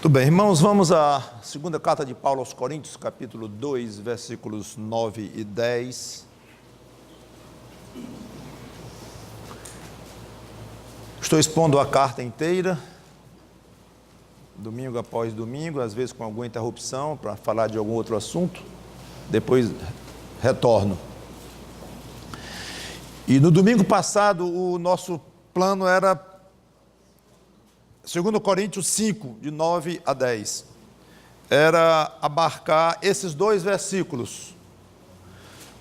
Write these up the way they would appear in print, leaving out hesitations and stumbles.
Muito bem, irmãos, vamos à segunda carta de Paulo aos Coríntios, capítulo 2, versículos 9 e 10. Estou expondo a carta inteira, domingo após domingo, às vezes com alguma interrupção para falar de algum outro assunto, depois retorno. E no domingo passado, o nosso plano era 2 Coríntios 5, de 9 a 10. Era abarcar esses dois versículos,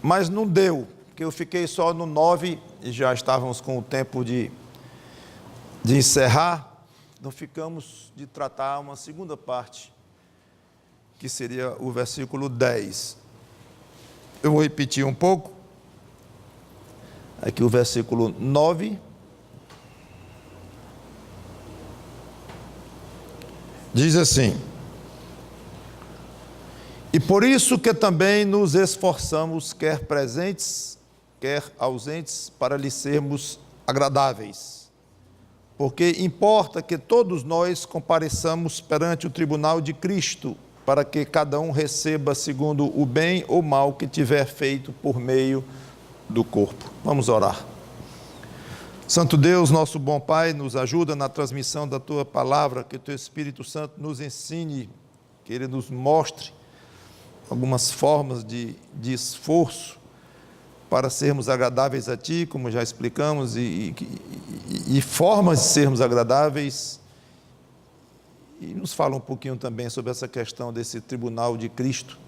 mas não deu, porque eu fiquei só no 9 e já estávamos com o tempo de encerrar. Então ficamos de tratar uma segunda parte, que seria o versículo 10. Eu vou repetir um pouco. Aqui o versículo 9. Diz assim: e por isso que também nos esforçamos, quer presentes, quer ausentes, para lhe sermos agradáveis. Porque importa que todos nós compareçamos perante o tribunal de Cristo, para que cada um receba segundo o bem ou mal que tiver feito por meio do corpo. Vamos orar. Santo Deus, nosso bom Pai, nos ajuda na transmissão da Tua palavra, que o Teu Espírito Santo nos ensine, que Ele nos mostre algumas formas de esforço para sermos agradáveis a Ti, como já explicamos, e formas de sermos agradáveis. E nos fala um pouquinho também sobre essa questão desse tribunal de Cristo,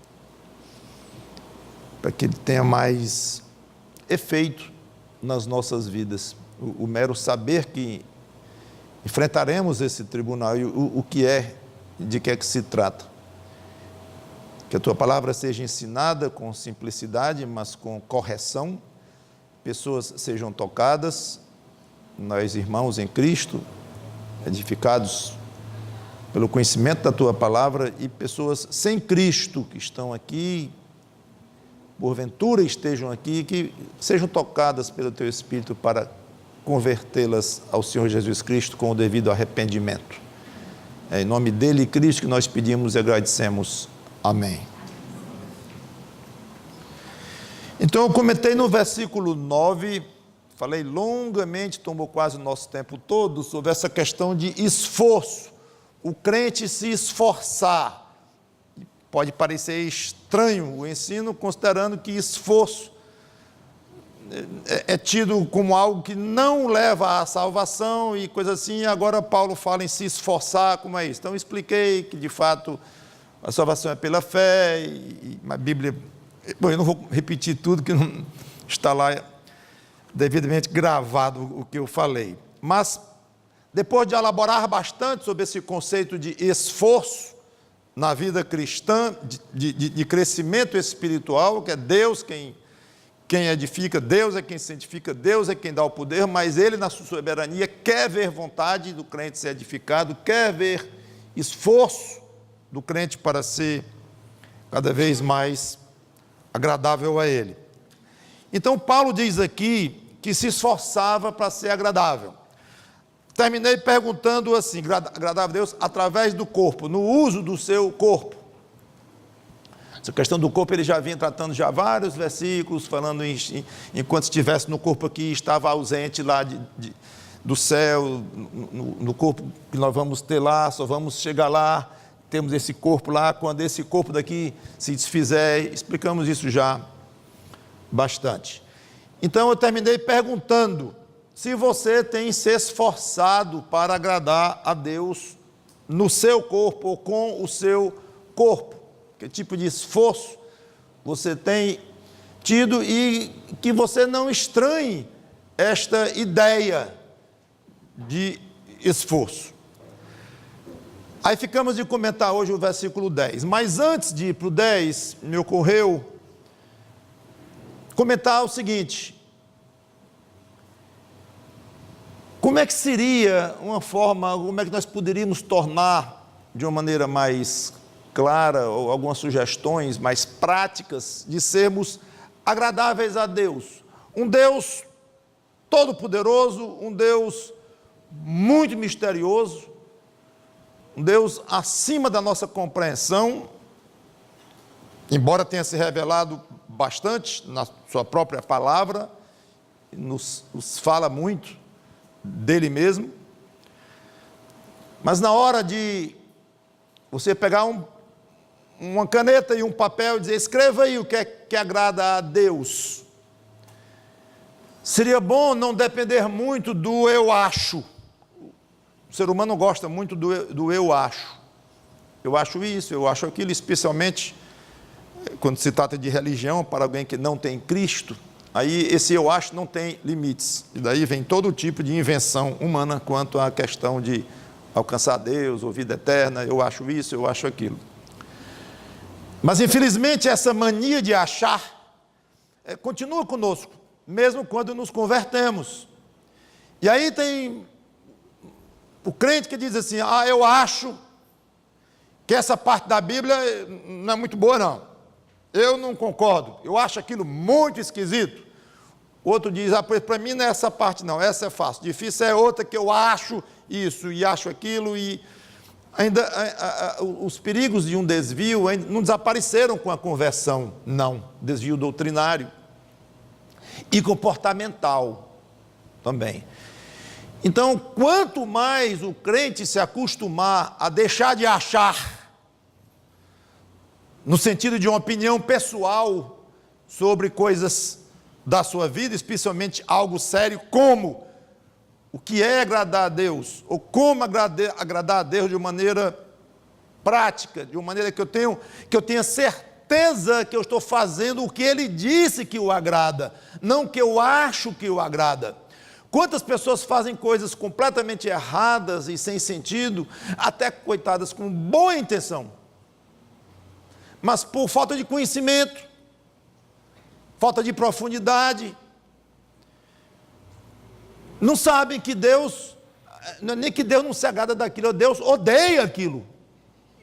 para que ele tenha mais efeito nas nossas vidas. O mero saber que enfrentaremos esse tribunal e o que é, de que é que se trata. Que a Tua palavra seja ensinada com simplicidade, mas com correção, pessoas sejam tocadas, nós irmãos em Cristo, edificados pelo conhecimento da Tua palavra, e pessoas sem Cristo que estão aqui, porventura estejam aqui, que sejam tocadas pelo Teu Espírito para convertê-las ao Senhor Jesus Cristo com o devido arrependimento. É em nome dele, Cristo, que nós pedimos e agradecemos. Amém. Então, eu comentei no versículo 9, falei longamente, tomou quase o nosso tempo todo, sobre essa questão de esforço. O crente se esforçar. Pode parecer estranho o ensino, considerando que esforço é tido como algo que não leva à salvação e coisa assim. Agora Paulo fala em se esforçar, como é isso? Então eu expliquei que de fato a salvação é pela fé, e a Bíblia... Bom, eu não vou repetir tudo, que não está lá devidamente gravado o que eu falei. Mas depois de elaborar bastante sobre esse conceito de esforço na vida cristã, de crescimento espiritual, que é Deus quem edifica, Deus é quem santifica, Deus é quem dá o poder, mas Ele, na sua soberania, quer ver vontade do crente ser edificado, quer ver esforço do crente para ser cada vez mais agradável a Ele. Então, Paulo diz aqui que se esforçava para ser agradável. Terminei perguntando assim: agradável a Deus através do corpo, no uso do seu corpo. Essa questão do corpo ele já vinha tratando já vários versículos, falando enquanto estivesse no corpo aqui, estava ausente lá do céu, no corpo que nós vamos ter lá, só vamos chegar lá, temos esse corpo lá, quando esse corpo daqui se desfizer. Explicamos isso já bastante. Então eu terminei perguntando se você tem se esforçado para agradar a Deus no seu corpo ou com o seu corpo. Que tipo de esforço você tem tido, e que você não estranhe esta ideia de esforço. Aí ficamos de comentar hoje o versículo 10. Mas antes de ir para o 10, me ocorreu comentar o seguinte: como é que seria uma forma, como é que nós poderíamos tornar de uma maneira mais clara, ou algumas sugestões mais práticas de sermos agradáveis a Deus? Um Deus todo-poderoso, um Deus muito misterioso, um Deus acima da nossa compreensão, embora tenha se revelado bastante na sua própria palavra, nos fala muito dele mesmo, mas na hora de você pegar uma caneta e um papel e dizer, escreva aí o que é que agrada a Deus, seria bom não depender muito do eu acho. O ser humano gosta muito do eu acho. Eu acho isso, eu acho aquilo, especialmente quando se trata de religião, para alguém que não tem Cristo, aí esse eu acho não tem limites. E daí vem todo tipo de invenção humana quanto à questão de alcançar Deus, ou vida eterna, eu acho isso, eu acho aquilo. Mas infelizmente essa mania de achar continua conosco, mesmo quando nos convertemos. E aí tem o crente que diz assim, eu acho que essa parte da Bíblia não é muito boa não, eu não concordo, eu acho aquilo muito esquisito. Outro diz, para mim não é essa parte não, essa é fácil, difícil é outra que eu acho isso e acho aquilo. E ainda os perigos de um desvio ainda não desapareceram com a conversão, não, desvio doutrinário e comportamental também. Então, quanto mais o crente se acostumar a deixar de achar, no sentido de uma opinião pessoal sobre coisas da sua vida, especialmente algo sério, como o que é agradar a Deus, ou como agradar a Deus de uma maneira prática, de uma maneira que eu tenha certeza que eu estou fazendo o que Ele disse que o agrada, não que eu acho que o agrada. Quantas pessoas fazem coisas completamente erradas e sem sentido, até coitadas com boa intenção, mas por falta de conhecimento, falta de profundidade, não sabem que Deus, nem que Deus não se agrada daquilo, Deus odeia aquilo.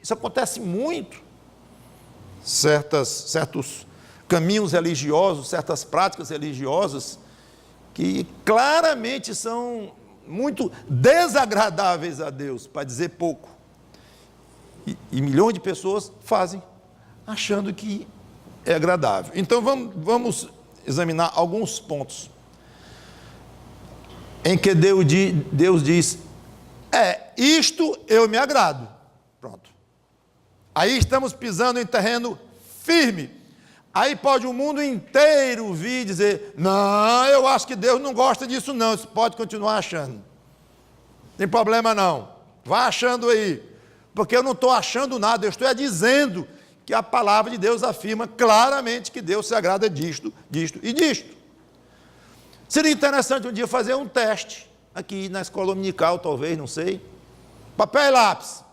Isso acontece muito. Certos caminhos religiosos, certas práticas religiosas, que claramente são muito desagradáveis a Deus, para dizer pouco. E milhões de pessoas fazem, achando que é agradável. Então vamos examinar alguns pontos em que Deus diz, isto eu me agrado. Pronto. Aí estamos pisando em terreno firme. Aí pode o mundo inteiro vir e dizer, não, eu acho que Deus não gosta disso não, você pode continuar achando. Não tem problema não, vá achando aí, porque eu não estou achando nada, eu estou dizendo que a palavra de Deus afirma claramente que Deus se agrada disto, disto e disto. Seria interessante um dia fazer um teste, aqui na escola dominical talvez, não sei, papel e lápis,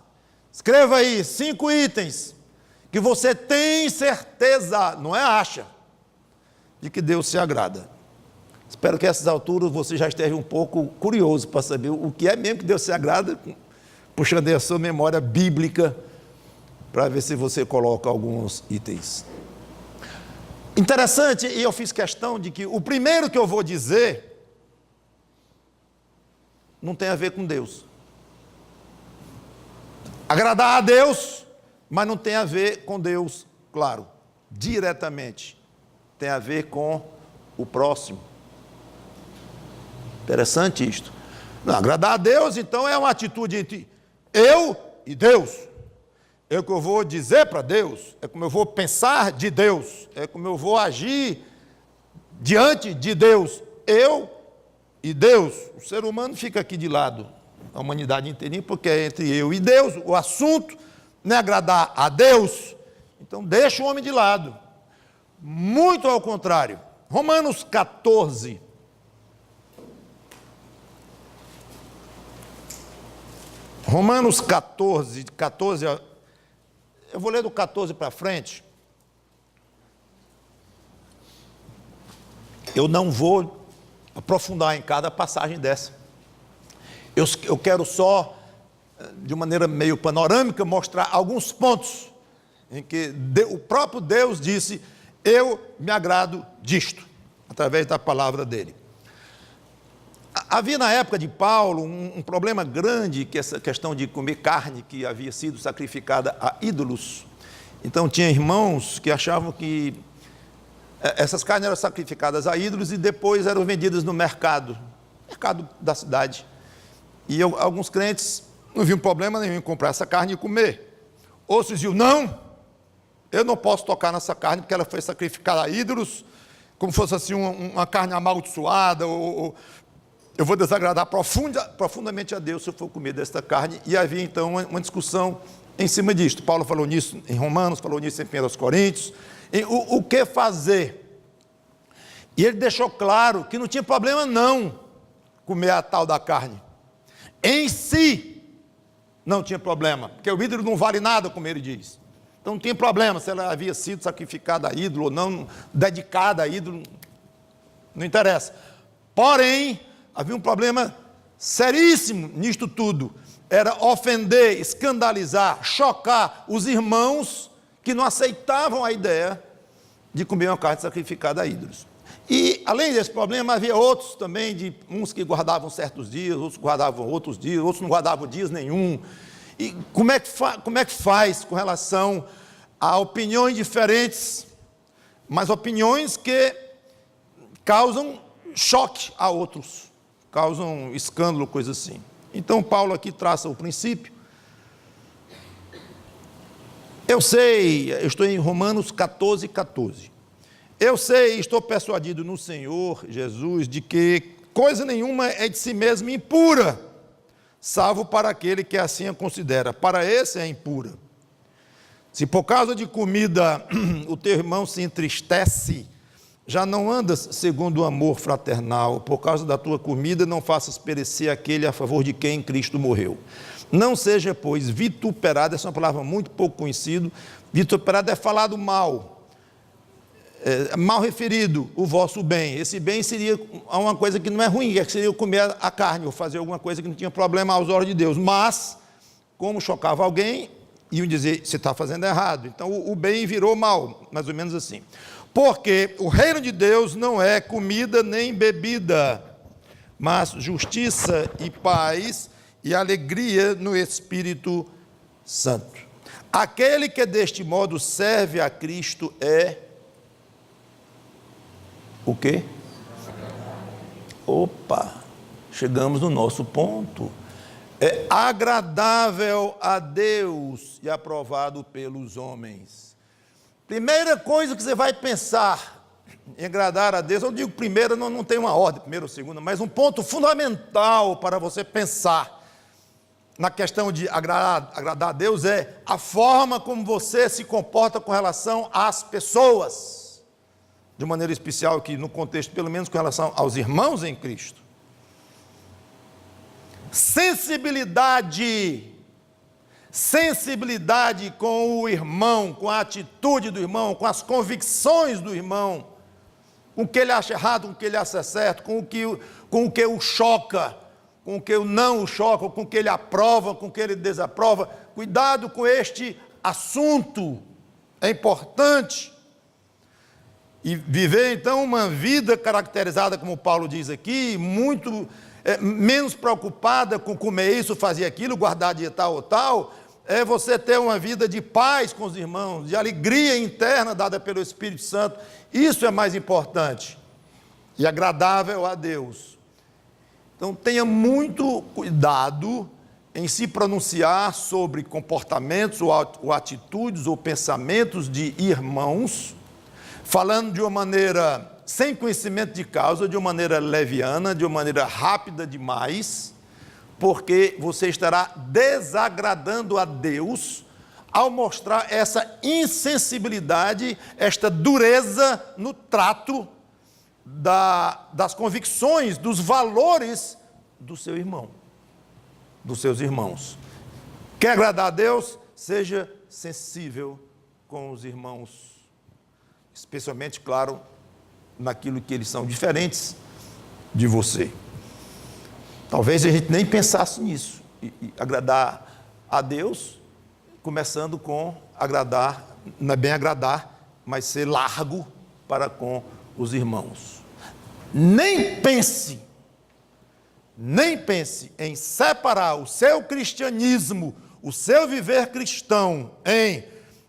escreva aí 5 itens, que você tem certeza, não é acha, de que Deus se agrada. Espero que a essas alturas você já esteja um pouco curioso para saber o que é mesmo que Deus se agrada, puxando aí a sua memória bíblica, para ver se você coloca alguns itens. Interessante, e eu fiz questão de que o primeiro que eu vou dizer não tem a ver com Deus. Agradar a Deus, mas não tem a ver com Deus, claro, diretamente. Tem a ver com o próximo. Interessante isto. Não, agradar a Deus, então, é uma atitude entre eu e Deus. É o que eu vou dizer para Deus, é como eu vou pensar de Deus, é como eu vou agir diante de Deus. Eu e Deus. O ser humano fica aqui de lado, a humanidade inteirinha, porque é entre eu e Deus. O assunto não é agradar a Deus, então deixa o homem de lado. Muito ao contrário. Romanos 14. Romanos 14, eu vou ler do 14 para frente. Eu não vou aprofundar em cada passagem dessa. Eu quero só, de maneira meio panorâmica, mostrar alguns pontos em que o próprio Deus disse, eu me agrado disto, através da palavra dele. Havia na época de Paulo um problema grande, que essa questão de comer carne que havia sido sacrificada a ídolos. Então tinha irmãos que achavam que essas carnes eram sacrificadas a ídolos e depois eram vendidas no mercado da cidade. E alguns crentes não viam problema nenhum em comprar essa carne e comer. Outros diziam, não, eu não posso tocar nessa carne porque ela foi sacrificada a ídolos, como fosse assim uma carne amaldiçoada, ou eu vou desagradar profundamente a Deus se eu for comer desta carne. E havia então uma discussão em cima disto. Paulo falou nisso em Romanos, falou nisso em 1 Coríntios. O que fazer? E ele deixou claro que não tinha problema não comer a tal da carne. Em si, não tinha problema, porque o ídolo não vale nada, como ele diz. Então não tinha problema se ela havia sido sacrificada a ídolo ou não, dedicada a ídolo, não interessa. Porém, havia um problema seríssimo nisto tudo. Era ofender, escandalizar, chocar os irmãos que não aceitavam a ideia de comer uma carne sacrificada a ídolos. E, além desse problema, havia outros também, de uns que guardavam certos dias, outros guardavam outros dias, outros não guardavam dias nenhum. E como é que faz com relação a opiniões diferentes, mas opiniões que causam choque a outros, causam escândalo, coisa assim. Então, Paulo aqui traça o princípio. Eu estou em Romanos 14, 14. Eu sei, estou persuadido no Senhor Jesus de que coisa nenhuma é de si mesmo impura, salvo para aquele que assim a considera. Para esse é impura. Se por causa de comida o teu irmão se entristece, já não andas segundo o amor fraternal. Por causa da tua comida não faças perecer aquele a favor de quem Cristo morreu. Não seja, pois, vituperado, essa é uma palavra muito pouco conhecida. Vituperado é falado mal. Mal referido o vosso bem. Esse bem seria uma coisa que não é ruim, que seria comer a carne, ou fazer alguma coisa que não tinha problema aos olhos de Deus. Mas, como chocava alguém, iam dizer, você está fazendo errado. Então, o bem virou mal, mais ou menos assim. Porque o reino de Deus não é comida nem bebida, mas justiça e paz e alegria no Espírito Santo. Aquele que deste modo serve a Cristo é o quê? Opa, chegamos no nosso ponto. É agradável a Deus e aprovado pelos homens. Primeira coisa que você vai pensar em agradar a Deus, eu digo primeira, não tem uma ordem, primeira ou segunda, mas um ponto fundamental para você pensar na questão de agradar a Deus é a forma como você se comporta com relação às pessoas. De maneira especial aqui no contexto, pelo menos com relação aos irmãos em Cristo. Sensibilidade com o irmão, com a atitude do irmão, com as convicções do irmão, com o que ele acha errado, com o que ele acha certo, com o que o choca, com o que o não o choca, com o que ele aprova, com o que ele desaprova. Cuidado com este assunto, é importante. E viver, então, uma vida caracterizada, como Paulo diz aqui, muito menos preocupada com comer isso, fazer aquilo, guardar de tal ou tal, é você ter uma vida de paz com os irmãos, de alegria interna dada pelo Espírito Santo. Isso é mais importante e agradável a Deus. Então, tenha muito cuidado em se pronunciar sobre comportamentos ou atitudes ou pensamentos de irmãos, falando de uma maneira sem conhecimento de causa, de uma maneira leviana, de uma maneira rápida demais, porque você estará desagradando a Deus ao mostrar essa insensibilidade, esta dureza no trato das convicções, dos valores do seu irmão, dos seus irmãos. Quer agradar a Deus? Seja sensível com os irmãos, especialmente, claro, naquilo que eles são diferentes de você. Talvez a gente nem pensasse nisso, e agradar a Deus, começando com agradar, não é bem agradar, mas ser largo para com os irmãos. Nem pense nem pense em separar o seu cristianismo, o seu viver cristão, em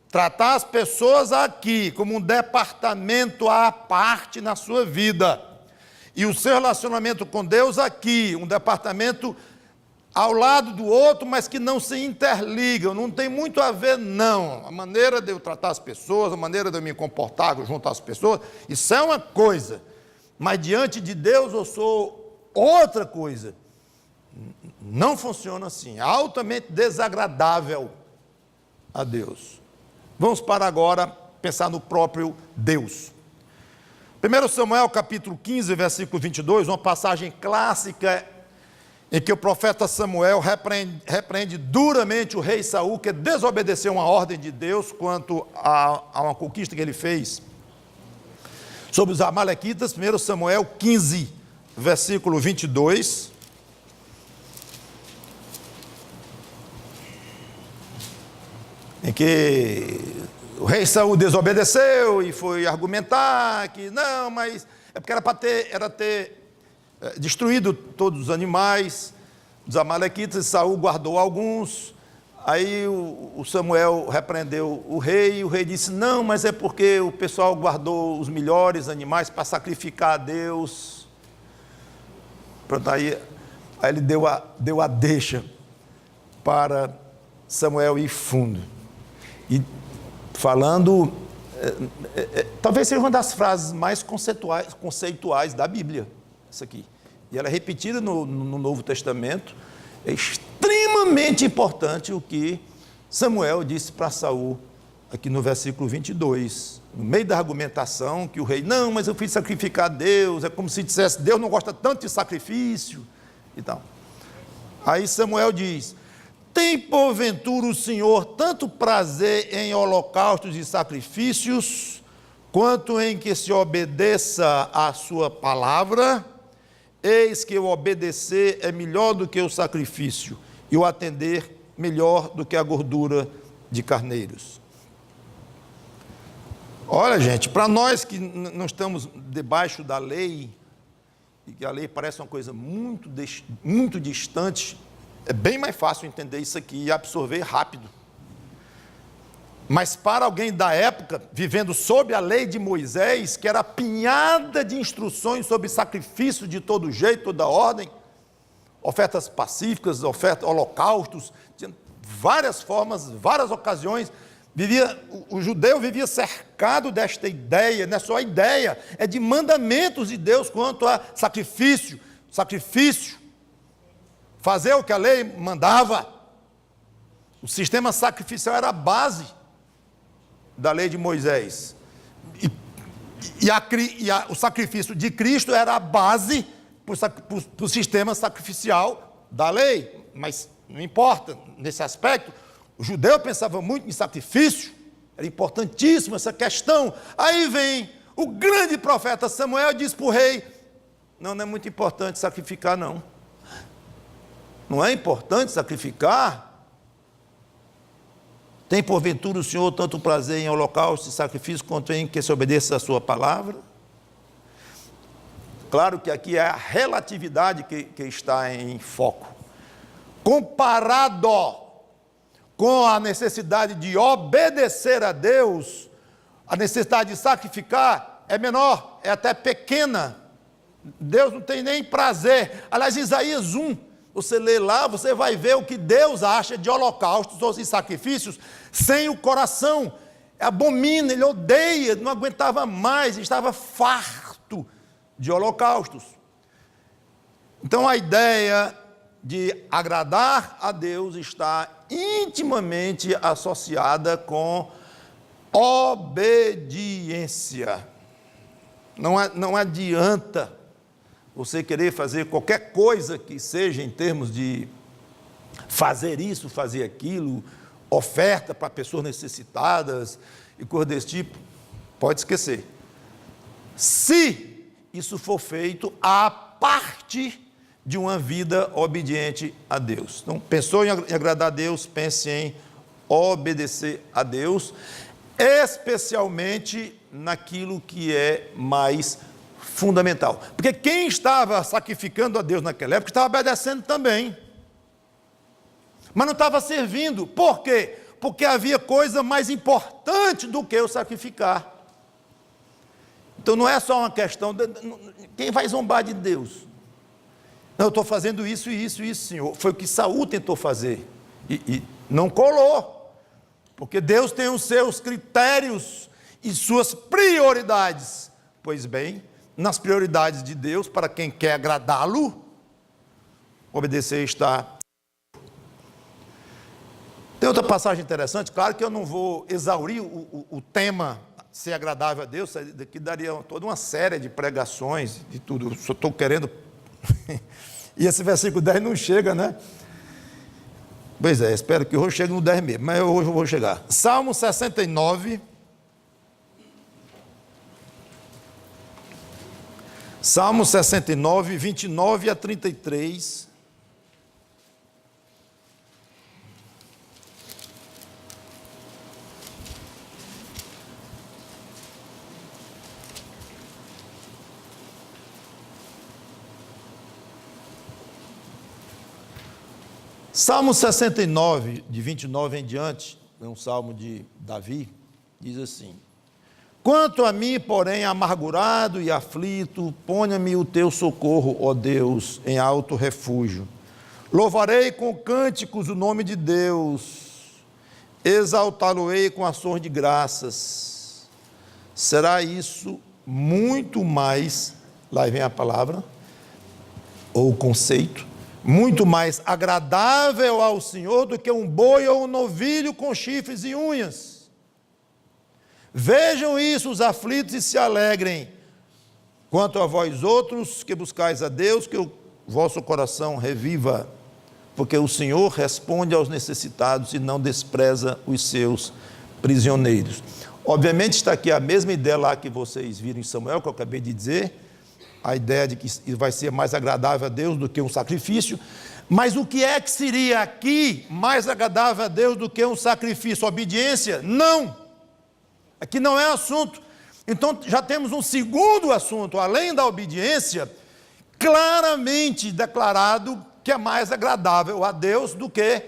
tratar as pessoas aqui como um departamento à parte na sua vida, e o seu relacionamento com Deus aqui, um departamento ao lado do outro, mas que não se interligam, não tem muito a ver, não. A maneira de eu tratar as pessoas, a maneira de eu me comportar junto às pessoas, isso é uma coisa, mas diante de Deus eu sou outra coisa. Não funciona assim, é altamente desagradável a Deus. Vamos para agora pensar no próprio Deus. 1 Samuel capítulo 15, versículo 22, uma passagem clássica em que o profeta Samuel repreende duramente o rei Saul, que desobedeceu uma ordem de Deus quanto a uma conquista que ele fez sobre os amalequitas. 1 Samuel 15, versículo 22. Em que o rei Saul desobedeceu e foi argumentar que não, mas é porque era ter destruído todos os animais dos amalequitas, e Saul guardou alguns. Aí o Samuel repreendeu o rei, e o rei disse, não, mas é porque o pessoal guardou os melhores animais para sacrificar a Deus. Pronto, aí ele deu a deixa para Samuel ir fundo. E falando, talvez seja uma das frases mais conceituais da Bíblia, isso aqui. E ela é repetida no Novo Testamento. É extremamente importante o que Samuel disse para Saul, aqui no versículo 22. No meio da argumentação, que o rei, não, mas eu fiz sacrificar a Deus, é como se dissesse, Deus não gosta tanto de sacrifício. Então, aí Samuel diz, tem porventura o Senhor tanto prazer em holocaustos e sacrifícios, quanto em que se obedeça à sua palavra? Eis que o obedecer é melhor do que o sacrifício, e o atender melhor do que a gordura de carneiros. Olha, gente, para nós que não estamos debaixo da lei, e que a lei parece uma coisa muito distante, é bem mais fácil entender isso aqui e absorver rápido. Mas para alguém da época, vivendo sob a lei de Moisés, que era apinhada de instruções sobre sacrifício de todo jeito, toda ordem, ofertas pacíficas, holocaustos, várias formas, várias ocasiões, o judeu vivia cercado desta ideia, não é só a ideia, é de mandamentos de Deus quanto a sacrifício, fazer o que a lei mandava. O sistema sacrificial era a base da lei de Moisés, o sacrifício de Cristo era a base para o sistema sacrificial da lei, mas não importa, nesse aspecto, o judeu pensava muito em sacrifício, era importantíssima essa questão. Aí vem o grande profeta Samuel e diz para o rei, não é muito importante sacrificar, não é importante sacrificar. Tem porventura o Senhor tanto prazer em holocausto e sacrifício, quanto em que se obedeça a sua palavra? Claro que aqui é a relatividade que está em foco. Comparado com a necessidade de obedecer a Deus, a necessidade de sacrificar é menor, é até pequena. Deus não tem nem prazer. Aliás, Isaías 1, você lê lá, você vai ver o que Deus acha de holocaustos ou de sacrifícios sem o coração. Abomina, ele odeia, não aguentava mais, estava farto de holocaustos. Então a ideia de agradar a Deus está intimamente associada com obediência. Não adianta você querer fazer qualquer coisa que seja em termos de fazer isso, fazer aquilo, oferta para pessoas necessitadas e coisas desse tipo, pode esquecer. Se isso for feito à parte de uma vida obediente a Deus. Então, pensou em agradar a Deus, pense em obedecer a Deus, especialmente naquilo que é mais fundamental. Porque quem estava sacrificando a Deus naquela época estava obedecendo também. Mas não estava servindo. Por quê? Porque havia coisa mais importante do que o sacrificar. Então não é só uma questão de quem vai zombar de Deus. Não, eu estou fazendo isso, Senhor. Foi o que Saul tentou fazer. E não colou. Porque Deus tem os seus critérios e suas prioridades. Pois bem, nas prioridades de Deus, para quem quer agradá-lo, obedecer está. Tem outra passagem interessante, claro que eu não vou exaurir o tema ser agradável a Deus, daqui daria toda uma série de pregações, de tudo, só estou querendo, e esse versículo 10 não chega, né? Pois é, espero que hoje chegue no 10 mesmo, mas hoje eu vou chegar. Salmo 69, Salmo 69, 29 a 33, Salmo 69, de 29 em diante, é um salmo de Davi, diz assim: quanto a mim, porém, amargurado e aflito, ponha-me o teu socorro, ó Deus, em alto refúgio. Louvarei com cânticos o nome de Deus, exaltá-lo-ei com ações de graças. Será isso muito mais, lá vem a palavra, ou o conceito, muito mais agradável ao Senhor do que um boi ou um novilho com chifres e unhas. Vejam isso os aflitos e se alegrem. Quanto a vós outros que buscais a Deus, que o vosso coração reviva, porque o Senhor responde aos necessitados e não despreza os seus prisioneiros. Obviamente está aqui a mesma ideia lá que vocês viram em Samuel, que eu acabei de dizer, a ideia de que vai ser mais agradável a Deus do que um sacrifício. Mas o que é que seria aqui mais agradável a Deus do que um sacrifício? Obediência? Não! Aqui não é assunto. Então já temos um segundo assunto, além da obediência, claramente declarado que é mais agradável a Deus do que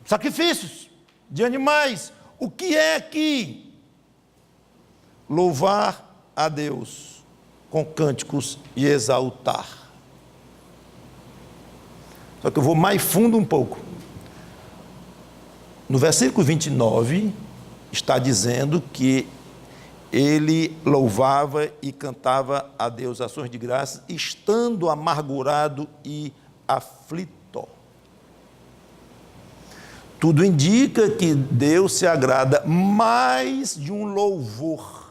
sacrifícios de animais. O que é aqui? Louvar a Deus com cânticos e exaltar. Só que eu vou mais fundo um pouco. No versículo 29, está dizendo que ele louvava e cantava a Deus ações de graças, estando amargurado e aflito. Tudo indica que Deus se agrada mais de um louvor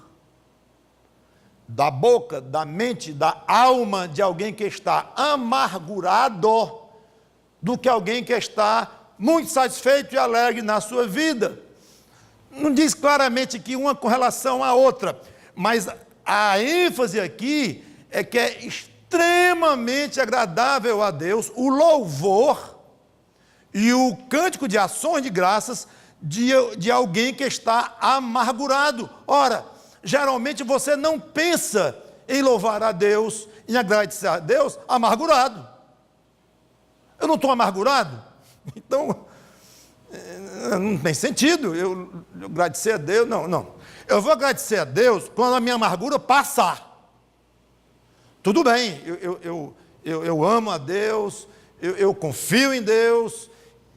da boca, da mente, da alma de alguém que está amargurado, do que alguém que está muito satisfeito e alegre na sua vida. Não diz claramente que uma com relação à outra, mas a ênfase aqui é que é extremamente agradável a Deus o louvor e o cântico de ações de graças de alguém que está amargurado. Ora, geralmente você não pensa em louvar a Deus, em agradecer a Deus, amargurado. Eu não estou amargurado? Então, não tem sentido eu agradecer a Deus, não. Eu vou agradecer a Deus quando a minha amargura passar. Tudo bem, eu amo a Deus, eu confio em Deus,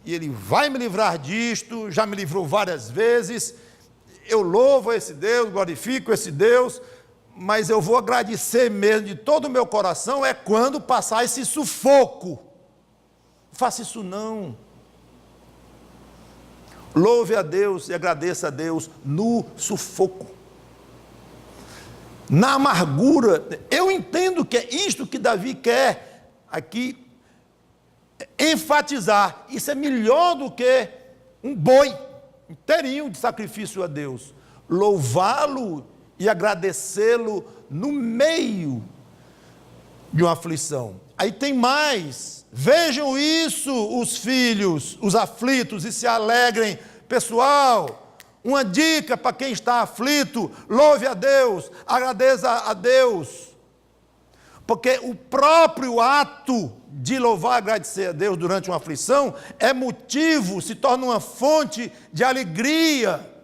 e Ele vai me livrar disto, já me livrou várias vezes. Eu louvo esse Deus, glorifico esse Deus, mas eu vou agradecer mesmo de todo o meu coração é quando passar esse sufoco. Não faça isso não. Louve a Deus e agradeça a Deus no sufoco. Na amargura, eu entendo que é isto que Davi quer aqui enfatizar. Isso é melhor do que um boi inteirinho de sacrifício a Deus. Louvá-lo e agradecê-lo no meio de uma aflição. Aí tem mais. Vejam isso, os filhos, os aflitos, e se alegrem. Pessoal, Uma dica para quem está aflito: louve a Deus, agradeça a Deus. Porque o próprio ato de louvar e agradecer a Deus durante uma aflição é motivo, se torna uma fonte de alegria.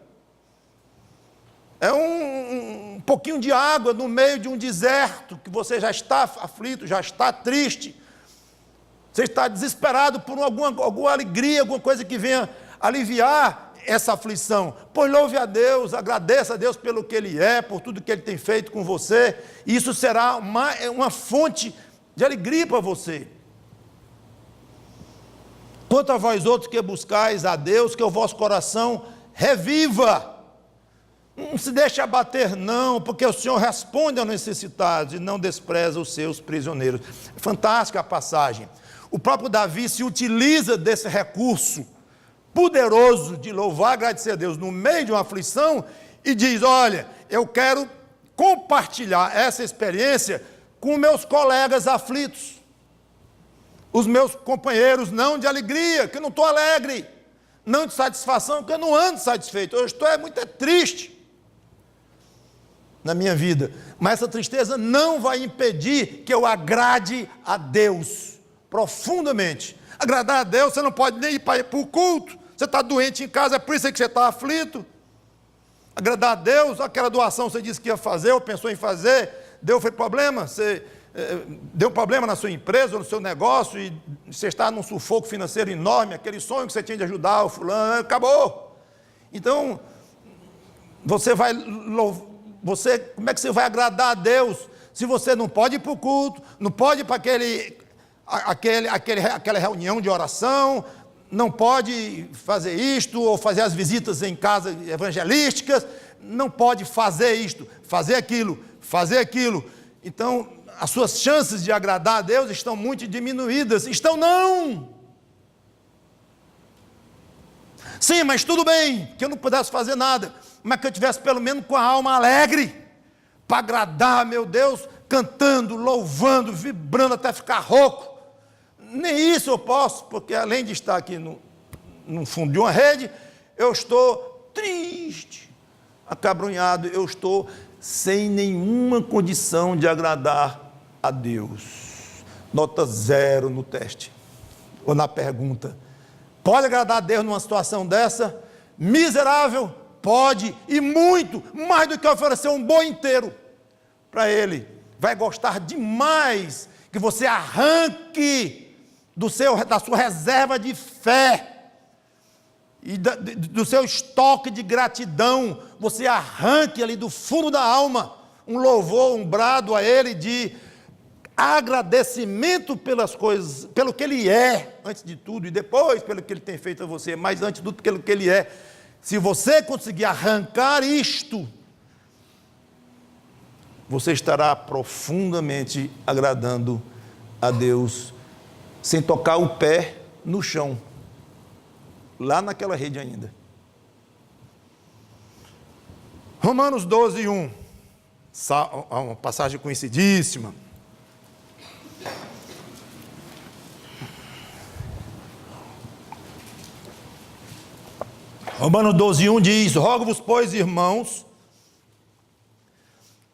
É um pouquinho de água no meio de um deserto, que você já está aflito, já está triste. Você está desesperado por alguma alegria, alguma coisa que venha aliviar essa aflição. Pois louve a Deus, agradeça a Deus pelo que Ele é, por tudo que Ele tem feito com você. E isso será uma fonte de alegria para você. Quanto a vós outros que buscais a Deus, que o vosso coração reviva. Não se deixe abater não, porque o Senhor responde aos necessitados e não despreza os seus prisioneiros. Fantástica a passagem. O próprio Davi se utiliza desse recurso poderoso de louvar e agradecer a Deus no meio de uma aflição e diz: olha, eu quero compartilhar essa experiência com meus colegas aflitos, os meus companheiros não de alegria, que eu não estou alegre, não de satisfação, que eu não ando satisfeito, eu estou muito triste na minha vida, mas essa tristeza não vai impedir que eu agrade a Deus profundamente. Agradar a Deus, você não pode nem ir para o culto, você está doente em casa, é por isso que você está aflito. Agradar a Deus, aquela doação que você disse que ia fazer, ou pensou em fazer, foi problema, você deu problema na sua empresa, ou no seu negócio, e você está num sufoco financeiro enorme, aquele sonho que você tinha de ajudar o fulano, acabou. Então, como é que você vai agradar a Deus, se você não pode ir para o culto, não pode ir para aquela reunião de oração, não pode fazer isto, ou fazer as visitas em casas evangelísticas, não pode fazer isto, fazer aquilo. Então, as suas chances de agradar a Deus estão muito diminuídas. Estão não! Sim, mas tudo bem, que eu não pudesse fazer nada, mas que eu tivesse pelo menos com a alma alegre, para agradar, meu Deus, cantando, louvando, vibrando até ficar rouco. Nem isso eu posso, porque além de estar aqui no fundo de uma rede, eu estou triste, acabrunhado, eu estou sem nenhuma condição de agradar a Deus. Nota 0 no teste, ou na pergunta. Pode agradar a Deus numa situação dessa? Miserável? Pode, e muito, mais do que oferecer um boi inteiro para Ele. Vai gostar demais que você arranque da sua reserva de fé e do seu estoque de gratidão, você arranque ali do fundo da alma um louvor, um brado a Ele de agradecimento pelas coisas, pelo que Ele é, antes de tudo, e depois pelo que Ele tem feito a você, mas antes de tudo pelo que Ele é. Se você conseguir arrancar isto, você estará profundamente agradando a Deus, sem tocar o pé no chão, lá naquela rede ainda. Romanos 12, 1, uma passagem conhecidíssima. Romanos 12, 1 diz: rogo-vos, pois, irmãos,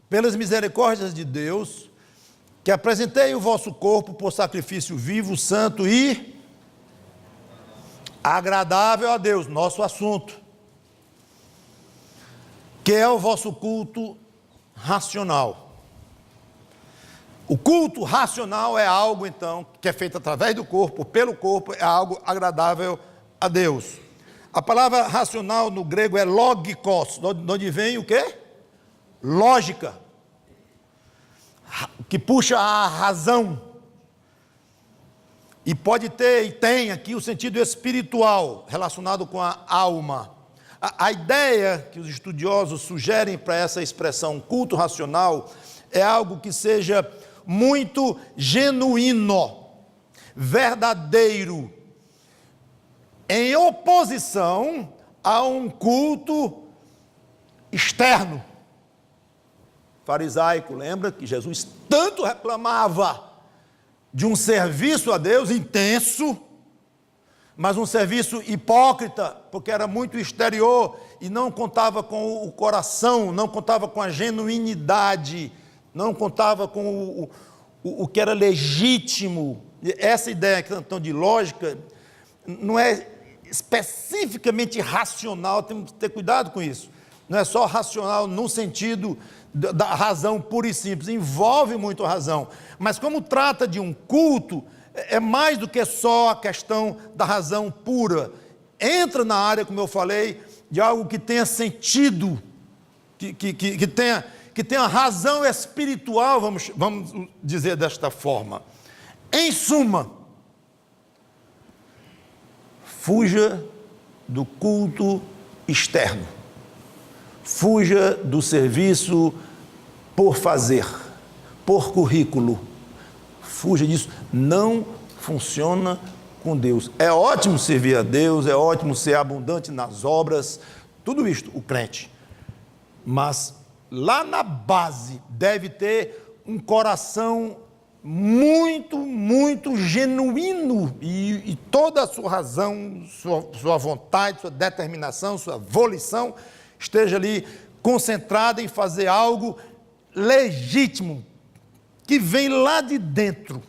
pelas misericórdias de Deus, que apresentei o vosso corpo por sacrifício vivo, santo e agradável a Deus, nosso assunto, que é o vosso culto racional. O culto racional é algo, então, que é feito através do corpo, pelo corpo, é algo agradável a Deus. A palavra racional no grego é logikos, de onde vem o quê? Lógica, que puxa a razão, e pode ter, e tem aqui o sentido espiritual, relacionado com a alma. A ideia que os estudiosos sugerem para essa expressão culto racional é algo que seja muito genuíno, verdadeiro, em oposição a um culto externo, farisaico. Lembra que Jesus tanto reclamava de um serviço a Deus intenso, mas um serviço hipócrita, porque era muito exterior e não contava com o coração, não contava com a genuinidade, não contava com o que era legítimo. Essa ideia então de lógica não é especificamente racional, temos que ter cuidado com isso. Não é só racional no sentido da razão pura e simples, envolve muito a razão, mas como trata de um culto, é mais do que só a questão da razão pura, entra na área, como eu falei, de algo que tenha sentido, que tenha razão espiritual, vamos dizer desta forma. Em suma, fuja do culto externo, fuja do serviço por fazer, por currículo, fuja disso, não funciona com Deus. É ótimo servir a Deus, é ótimo ser abundante nas obras, tudo isto, o crente. Mas lá na base deve ter um coração muito, muito genuíno e toda a sua razão, sua vontade, sua determinação, sua volição esteja ali concentrada em fazer algo legítimo, que vem lá de dentro.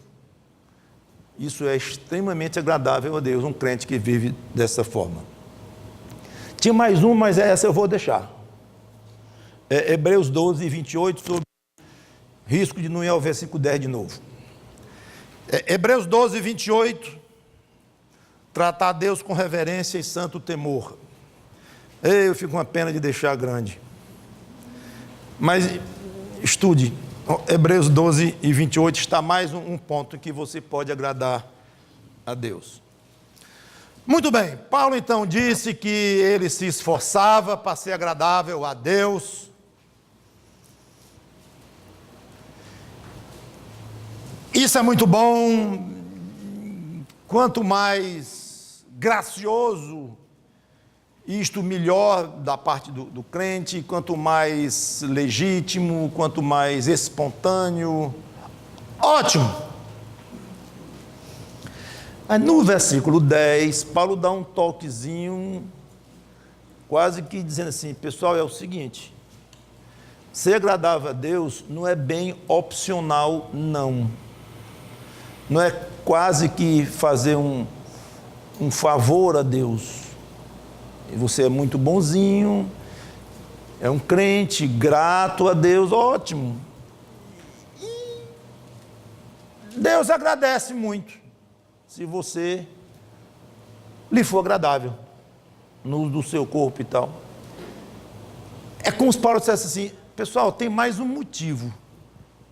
Isso é extremamente agradável a Deus, um crente que vive dessa forma. Tinha mais um, mas essa eu vou deixar. Hebreus 12, 28, sobre risco de não ir ao versículo 10 de novo. Hebreus 12, 28, tratar a Deus com reverência e santo temor. Eu fico com uma pena de deixar grande. Mas estude, Hebreus 12 e 28 está mais um ponto em que você pode agradar a Deus. Muito bem, Paulo então disse que ele se esforçava para ser agradável a Deus. Isso é muito bom. Quanto mais gracioso, isto melhor da parte do crente, quanto mais legítimo, quanto mais espontâneo, ótimo. Aí no versículo 10, Paulo dá um toquezinho, quase que dizendo assim, pessoal, é o seguinte, ser agradável a Deus não é bem opcional, não. Não é quase que fazer um favor a Deus. E você é muito bonzinho, é um crente, grato a Deus, ótimo. E Deus agradece muito, se você lhe for agradável, no uso do seu corpo e tal. É como se Paulo dissesse assim, pessoal, tem mais um motivo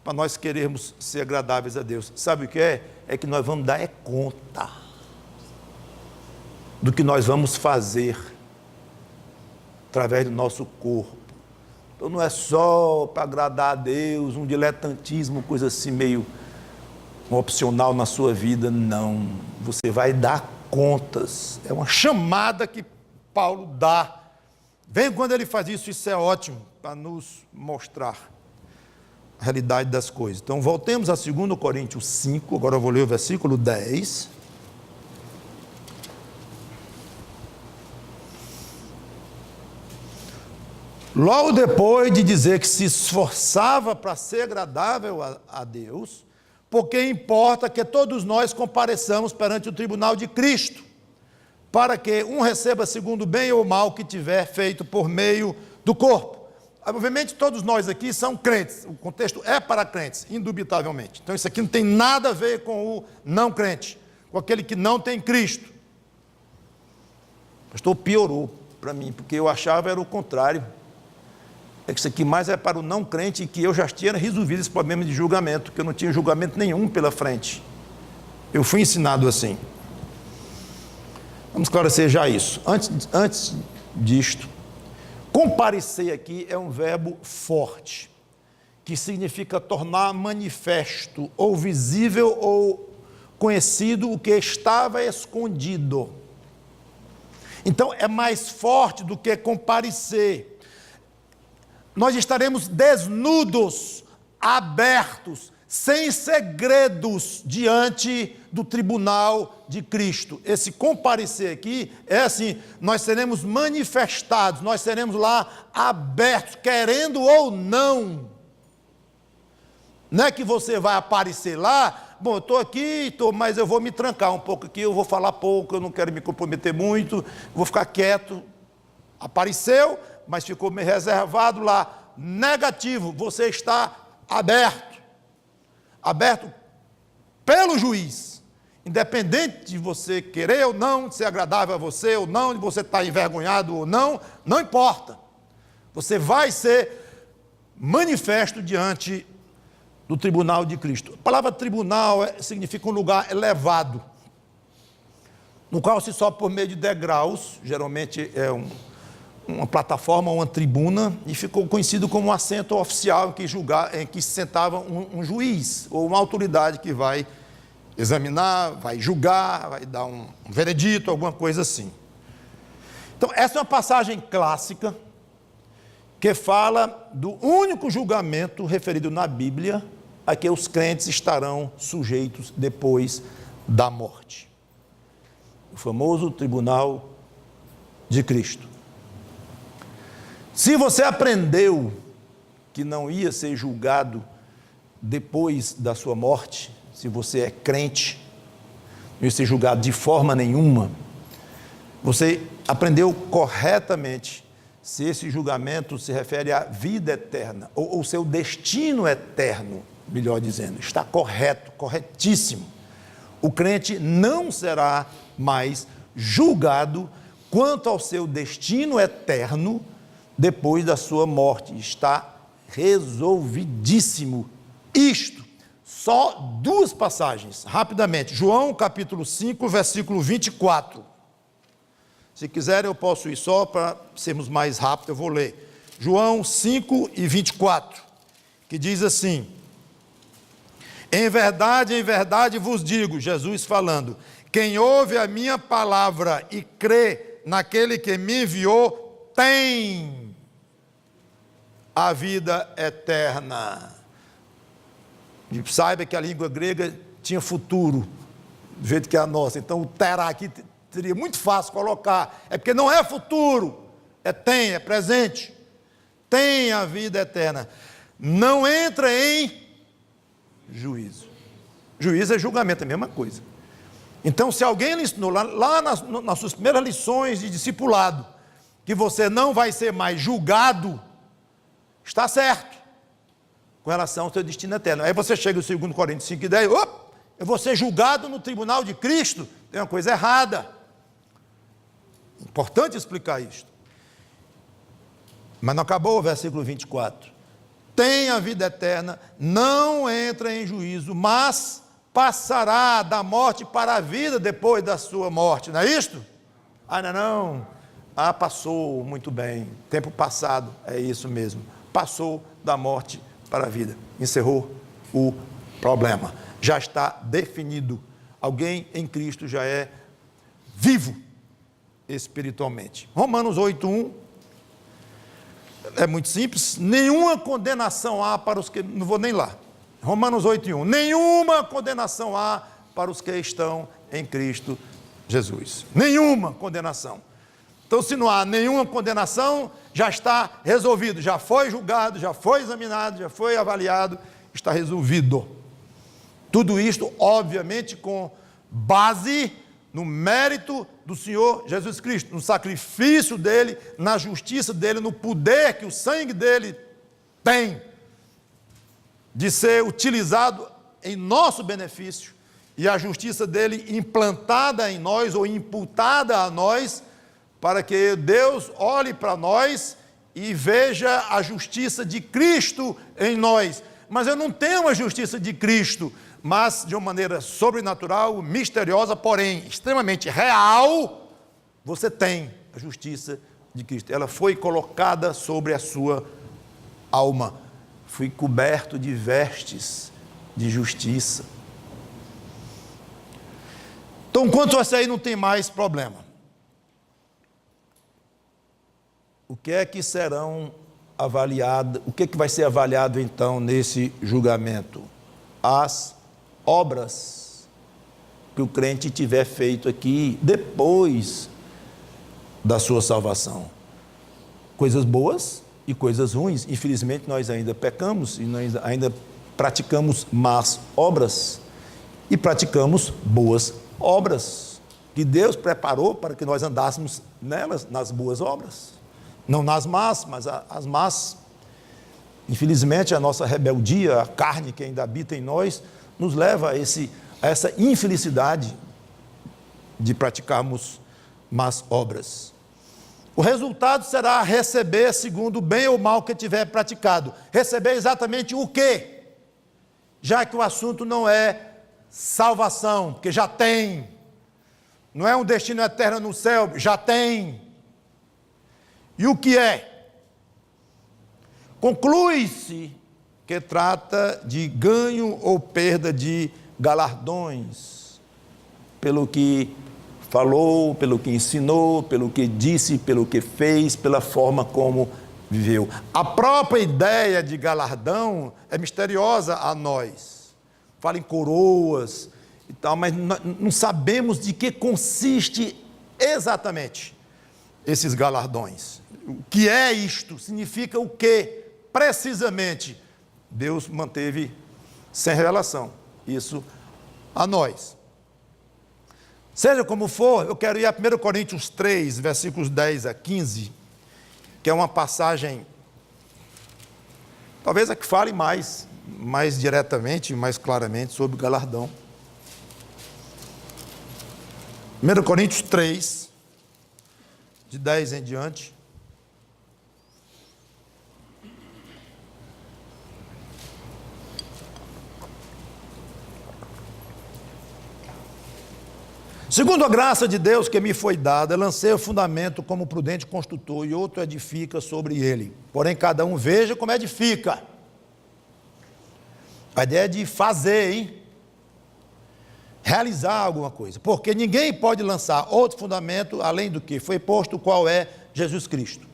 para nós querermos ser agradáveis a Deus. Sabe o que é? É que nós vamos dar conta do que nós vamos fazer através do nosso corpo. Então não é só para agradar a Deus, um diletantismo, coisa assim meio opcional na sua vida, não. Você vai dar contas. É uma chamada que Paulo dá. Vem quando ele faz isso, isso é ótimo para nos mostrar a realidade das coisas. Então voltemos a 2 Coríntios 5, agora eu vou ler o versículo 10. Logo depois de dizer que se esforçava para ser agradável a Deus, porque importa que todos nós compareçamos perante o tribunal de Cristo, para que um receba segundo o bem ou mal que tiver feito por meio do corpo. Obviamente todos nós aqui são crentes, o contexto é para crentes, indubitavelmente. Então isso aqui não tem nada a ver com o não crente, com aquele que não tem Cristo. O pastor piorou para mim, porque eu achava era o contrário. É que isso aqui mais é para o não crente, e que eu já tinha resolvido esse problema de julgamento, que eu não tinha julgamento nenhum pela frente. Eu fui ensinado assim. Vamos esclarecer já isso. Antes disto, comparecer aqui é um verbo forte, que significa tornar manifesto, ou visível, ou conhecido o que estava escondido. Então, é mais forte do que comparecer. Nós estaremos desnudos, abertos, sem segredos diante do tribunal de Cristo. Esse comparecer aqui é assim, nós seremos manifestados, nós seremos lá abertos, querendo ou não. Não é que você vai aparecer lá, bom, eu estou aqui, mas eu vou me trancar um pouco aqui, eu vou falar pouco, eu não quero me comprometer muito, vou ficar quieto. Apareceu, mas ficou meio reservado lá. Negativo, você está aberto. Aberto pelo juiz. Independente de você querer ou não, de ser agradável a você ou não, de você estar envergonhado ou não, não importa. Você vai ser manifesto diante do tribunal de Cristo. A palavra tribunal significa um lugar elevado, no qual se sobe por meio de degraus, geralmente é uma plataforma, uma tribuna, e ficou conhecido como um assento oficial em que se sentava um juiz, ou uma autoridade que vai examinar, vai julgar, vai dar um veredito, alguma coisa assim. Então, essa é uma passagem clássica, que fala do único julgamento referido na Bíblia a que os crentes estarão sujeitos depois da morte. O famoso tribunal de Cristo. Se você aprendeu que não ia ser julgado depois da sua morte, se você é crente, não ia ser julgado de forma nenhuma, você aprendeu corretamente se esse julgamento se refere à vida eterna, ou seu destino eterno, melhor dizendo, está correto, corretíssimo. O crente não será mais julgado quanto ao seu destino eterno depois da sua morte. Está resolvidíssimo isto. Só duas passagens, rapidamente. João capítulo 5, versículo 24. Se quiserem eu posso ir só para sermos mais rápidos, eu vou ler. João 5 e 24, que diz assim: em verdade vos digo, Jesus falando, quem ouve a minha palavra e crê naquele que me enviou, tem a vida eterna. E saiba que a língua grega tinha futuro, do jeito que é a nossa. Então o terá aqui seria muito fácil colocar. É porque não é futuro, é tem, é presente. Tem a vida eterna. Não entra em juízo. Juízo é julgamento, é a mesma coisa. Então, se alguém lhe ensinou lá nas suas primeiras lições de discipulado, que você não vai ser mais julgado, está certo, com relação ao seu destino eterno. Aí você chega no 2 Coríntios 5 e 10, eu vou ser julgado no tribunal de Cristo, tem uma coisa errada. Importante explicar isto. Mas não acabou o versículo 24. Tem a vida eterna, não entra em juízo, mas passará da morte para a vida depois da sua morte, não é isto? Não. Passou, muito bem, tempo passado, é isso mesmo. Passou da morte para a vida, encerrou o problema. Já está definido, alguém em Cristo já é vivo espiritualmente. Romanos 8:1, é muito simples, nenhuma condenação há para os que, não vou nem lá, Romanos 8:1, nenhuma condenação há para os que estão em Cristo Jesus, nenhuma condenação. Então, se não há nenhuma condenação, já está resolvido, já foi julgado, já foi examinado, já foi avaliado, está resolvido. Tudo isto, obviamente, com base no mérito do Senhor Jesus Cristo, no sacrifício dele, na justiça dele, no poder que o sangue dele tem de ser utilizado em nosso benefício, e a justiça dele implantada em nós ou imputada a nós, para que Deus olhe para nós e veja a justiça de Cristo em nós. Mas eu não tenho a justiça de Cristo, mas de uma maneira sobrenatural, misteriosa, porém extremamente real, você tem a justiça de Cristo. Ela foi colocada sobre a sua alma. Fui coberto de vestes de justiça. Então, quanto a isso aí, não tem mais problema. O que é que serão avaliados, o que é que vai ser avaliado então nesse julgamento? as obras que o crente tiver feito aqui depois da sua salvação. Coisas boas e coisas ruins. Infelizmente, nós ainda pecamos e nós ainda praticamos más obras e praticamos boas obras que Deus preparou para que nós andássemos nelas, nas boas obras. Não nas más, mas as más. Infelizmente, a nossa rebeldia, a carne que ainda habita em nós, nos leva a essa infelicidade de praticarmos más obras. O resultado será receber segundo o bem ou mal que tiver praticado. Receber exatamente o quê? Já que o assunto não é salvação, porque já tem. Não é um destino eterno no céu, já tem. E o que é? Conclui-se que trata de ganho ou perda de galardões, pelo que falou, pelo que ensinou, pelo que disse, pelo que fez, pela forma como viveu. A própria ideia de galardão é misteriosa a nós. Fala em coroas e tal, mas não sabemos de que consiste exatamente esses galardões. O que é isto? Significa o quê? Precisamente, Deus manteve sem revelação isso a nós. Seja como for, eu quero ir a 1 Coríntios 3, versículos 10 a 15, que é uma passagem, talvez a que fale mais diretamente, mais claramente sobre o galardão. 1 Coríntios 3, de 10 em diante. Segundo a graça de Deus que me foi dada, lancei o fundamento como prudente construtor, e outro edifica sobre ele. Porém, cada um veja como edifica. A ideia é de fazer, hein? Realizar alguma coisa. Porque ninguém pode lançar outro fundamento além do que foi posto, qual é Jesus Cristo.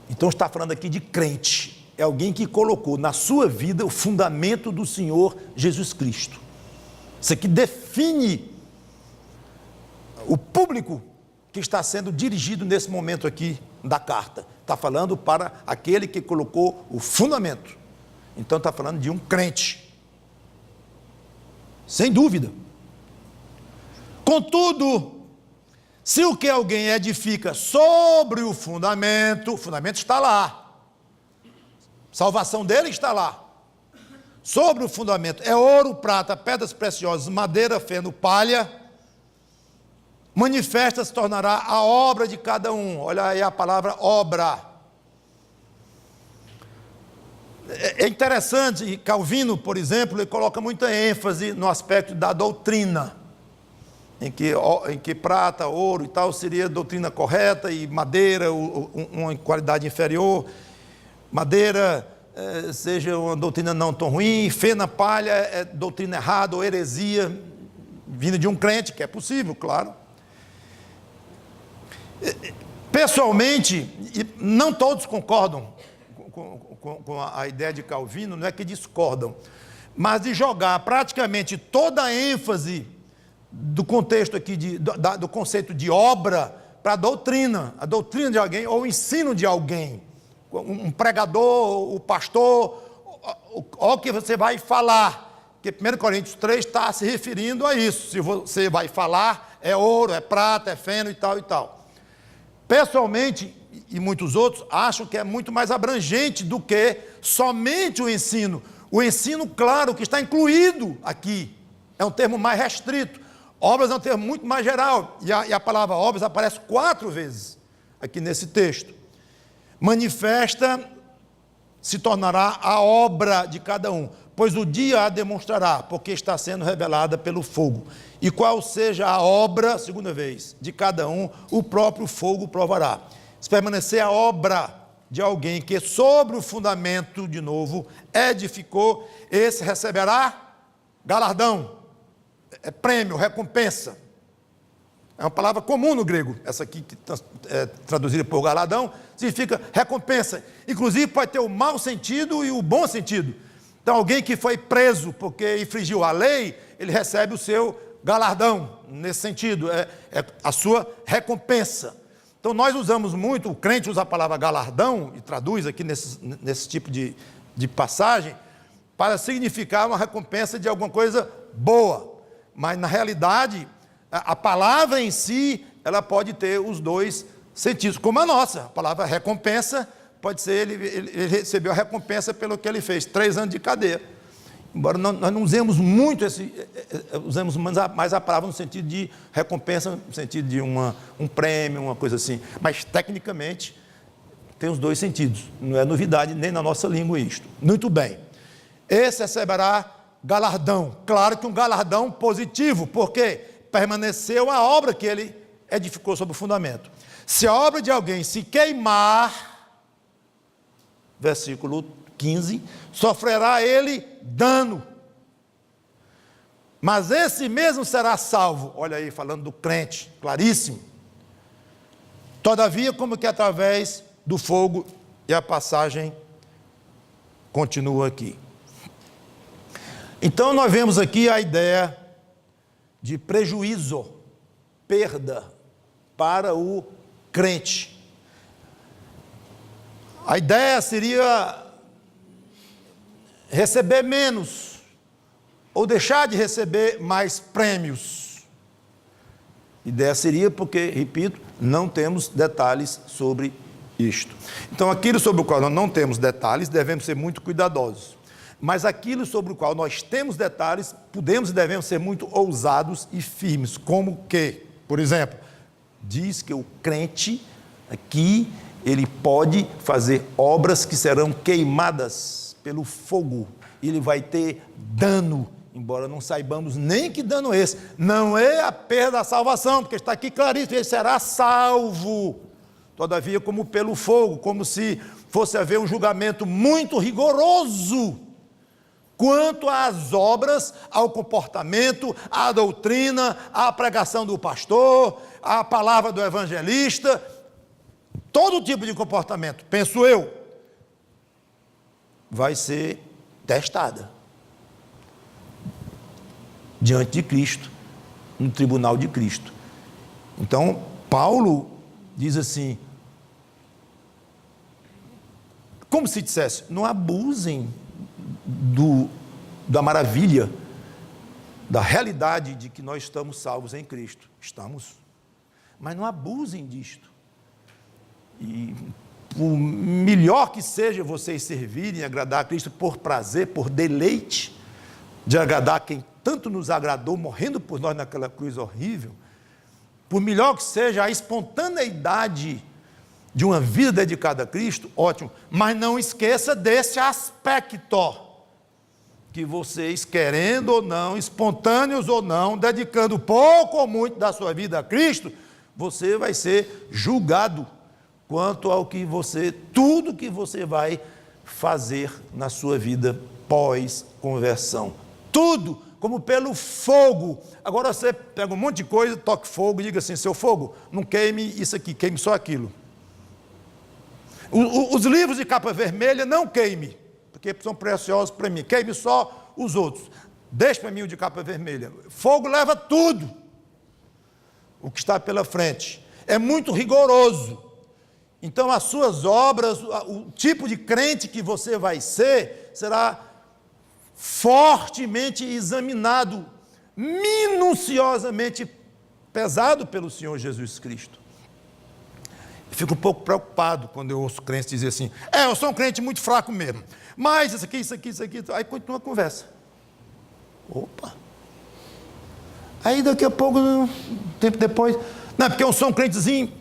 Então está falando aqui de crente. É alguém que colocou na sua vida o fundamento do Senhor Jesus Cristo. Isso aqui define o público que está sendo dirigido nesse momento aqui da carta. Está falando para aquele que colocou o fundamento. Então está falando de um crente. Sem dúvida. Contudo, se o que alguém edifica sobre o fundamento está lá. Salvação dele está lá. Sobre o fundamento é ouro, prata, pedras preciosas, madeira, feno, palha. Manifesta se tornará a obra de cada um. Olha aí a palavra obra. É interessante, e Calvino, por exemplo, ele coloca muita ênfase no aspecto da doutrina, em que prata, ouro e tal seria a doutrina correta, e madeira, uma qualidade inferior. Madeira seja uma doutrina não tão ruim, fena, palha é doutrina errada ou heresia, vinda de um crente, que é possível, claro. Pessoalmente, não todos concordam com a ideia de Calvino, não é que discordam, mas de jogar praticamente toda a ênfase do contexto aqui, do conceito de obra, para a doutrina de alguém, ou o ensino de alguém, um pregador, o pastor, o que você vai falar, que 1 Coríntios 3 está se referindo a isso. Se você vai falar, é ouro, é prata, é feno e tal e tal. Pessoalmente, e muitos outros, acham que é muito mais abrangente do que somente o ensino. O ensino, claro, que está incluído aqui, é um termo mais restrito. Obras é um termo muito mais geral, e a palavra obras aparece 4 vezes aqui nesse texto. Manifesta se tornará a obra de cada um, pois o dia a demonstrará, porque está sendo revelada pelo fogo. E qual seja a obra, segunda vez, de cada um, o próprio fogo provará. Se permanecer a obra de alguém que sobre o fundamento, de novo, edificou, esse receberá galardão, é prêmio, recompensa. É uma palavra comum no grego, essa aqui que é traduzida por galardão, significa recompensa. Inclusive pode ter o mau sentido e o bom sentido. Então, alguém que foi preso porque infringiu a lei, ele recebe o seu galardão, nesse sentido, é a sua recompensa. Então, nós usamos muito, o crente usa a palavra galardão, e traduz aqui nesse tipo de passagem, para significar uma recompensa de alguma coisa boa. Mas, na realidade, a palavra em si, ela pode ter os dois sentidos, como a nossa. A palavra recompensa pode ser, ele recebeu a recompensa pelo que ele fez, 3 anos de cadeia. Embora nós não usemos muito usamos mais a palavra no sentido de recompensa, no sentido de um prêmio, uma coisa assim. Mas, tecnicamente, tem os dois sentidos. Não é novidade nem na nossa língua isto. Muito bem. Esse receberá galardão. Claro que um galardão positivo, porque permaneceu a obra que ele edificou sobre o fundamento. Se a obra de alguém se queimar, versículo 15, sofrerá ele dano. Mas esse mesmo será salvo. Olha aí, falando do crente, claríssimo. Todavia, como que através do fogo, e a passagem continua aqui. Então, nós vemos aqui a ideia de prejuízo, perda para o crente. A ideia seria receber menos, ou deixar de receber mais prêmios. A ideia seria porque, repito, não temos detalhes sobre isto. Então, aquilo sobre o qual nós não temos detalhes, devemos ser muito cuidadosos. Mas aquilo sobre o qual nós temos detalhes, podemos e devemos ser muito ousados e firmes. Como que, por exemplo, diz que o crente aqui, ele pode fazer obras que serão queimadas pelo fogo. Ele vai ter dano, embora não saibamos nem que dano é esse. Não é a perda da salvação, porque está aqui claríssimo, ele será salvo. Todavia, como pelo fogo, como se fosse haver um julgamento muito rigoroso quanto às obras, ao comportamento, à doutrina, à pregação do pastor, à palavra do evangelista, todo tipo de comportamento, penso eu, vai ser testada diante de Cristo, no tribunal de Cristo. Então, Paulo diz assim, como se dissesse, não abusem da maravilha, da realidade de que nós estamos salvos em Cristo. Estamos. Mas não abusem disto. E por melhor que seja vocês servirem e agradar a Cristo por prazer, por deleite, de agradar quem tanto nos agradou, morrendo por nós naquela cruz horrível, por melhor que seja a espontaneidade de uma vida dedicada a Cristo, ótimo, mas não esqueça desse aspecto, que vocês, querendo ou não, espontâneos ou não, dedicando pouco ou muito da sua vida a Cristo, você vai ser julgado quanto ao que tudo que você vai fazer na sua vida pós-conversão. Tudo, como pelo fogo. Agora você pega um monte de coisa, toque fogo e diga assim, seu fogo, não queime isso aqui, queime só aquilo. Os livros de capa vermelha não queime, porque são preciosos para mim, queime só os outros, deixe para mim o de capa vermelha. Fogo leva tudo, o que está pela frente, é muito rigoroso. Então as suas obras, o tipo de crente que você vai ser, será fortemente examinado, minuciosamente pesado pelo Senhor Jesus Cristo. Fico um pouco preocupado quando eu ouço crentes dizer assim, eu sou um crente muito fraco mesmo, mas isso aqui, aí continua a conversa. Opa! Aí daqui a pouco, um tempo depois, não, porque eu sou um crentezinho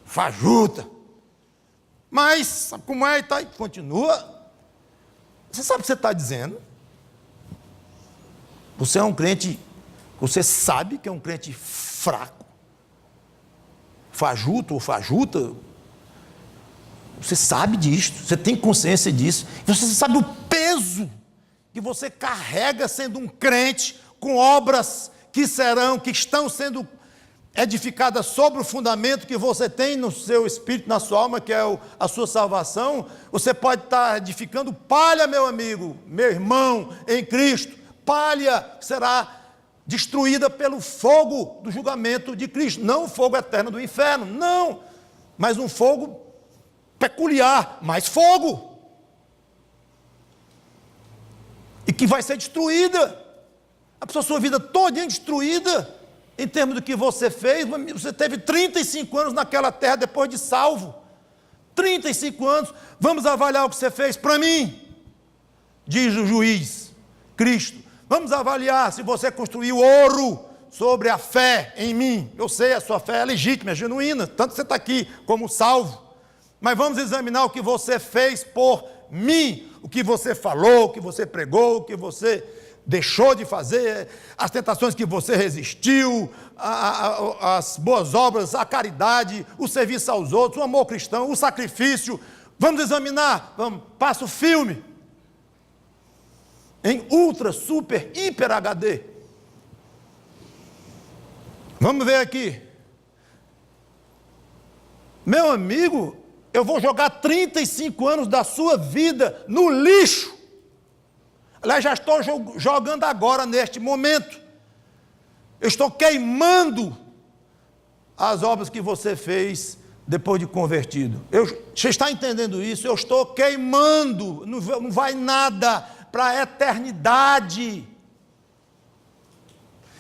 fajuta, mas sabe como é, tá? E continua. Você sabe o que você está dizendo? Você é um crente, você sabe que é um crente fraco, fajuto ou fajuta, você sabe disso, você tem consciência disso, você sabe o peso que você carrega sendo um crente com obras que estão sendo edificada sobre o fundamento que você tem no seu espírito, na sua alma, que é a sua salvação, você pode estar edificando palha, meu amigo, meu irmão, em Cristo. Palha será destruída pelo fogo do julgamento de Cristo, não o fogo eterno do inferno, não, mas um fogo peculiar, mas fogo, e que vai ser destruída. A sua vida toda destruída, em termos do que você fez. Você teve 35 anos naquela terra depois de salvo, 35 anos, vamos avaliar o que você fez para mim, diz o juiz, Cristo. Vamos avaliar se você construiu ouro sobre a fé em mim. Eu sei, a sua fé é legítima, é genuína, tanto que você está aqui como salvo, mas vamos examinar o que você fez por mim, o que você falou, o que você pregou, o que você deixou de fazer, as tentações que você resistiu, as boas obras, a caridade, o serviço aos outros, o amor cristão, o sacrifício. Vamos examinar, passa o filme em ultra, super, hiper HD. Vamos ver aqui. Meu amigo, eu vou jogar 35 anos da sua vida no lixo. Aliás, já estou jogando agora, neste momento. Eu estou queimando as obras que você fez depois de convertido. Você está entendendo isso? Eu estou queimando, não vai nada para a eternidade.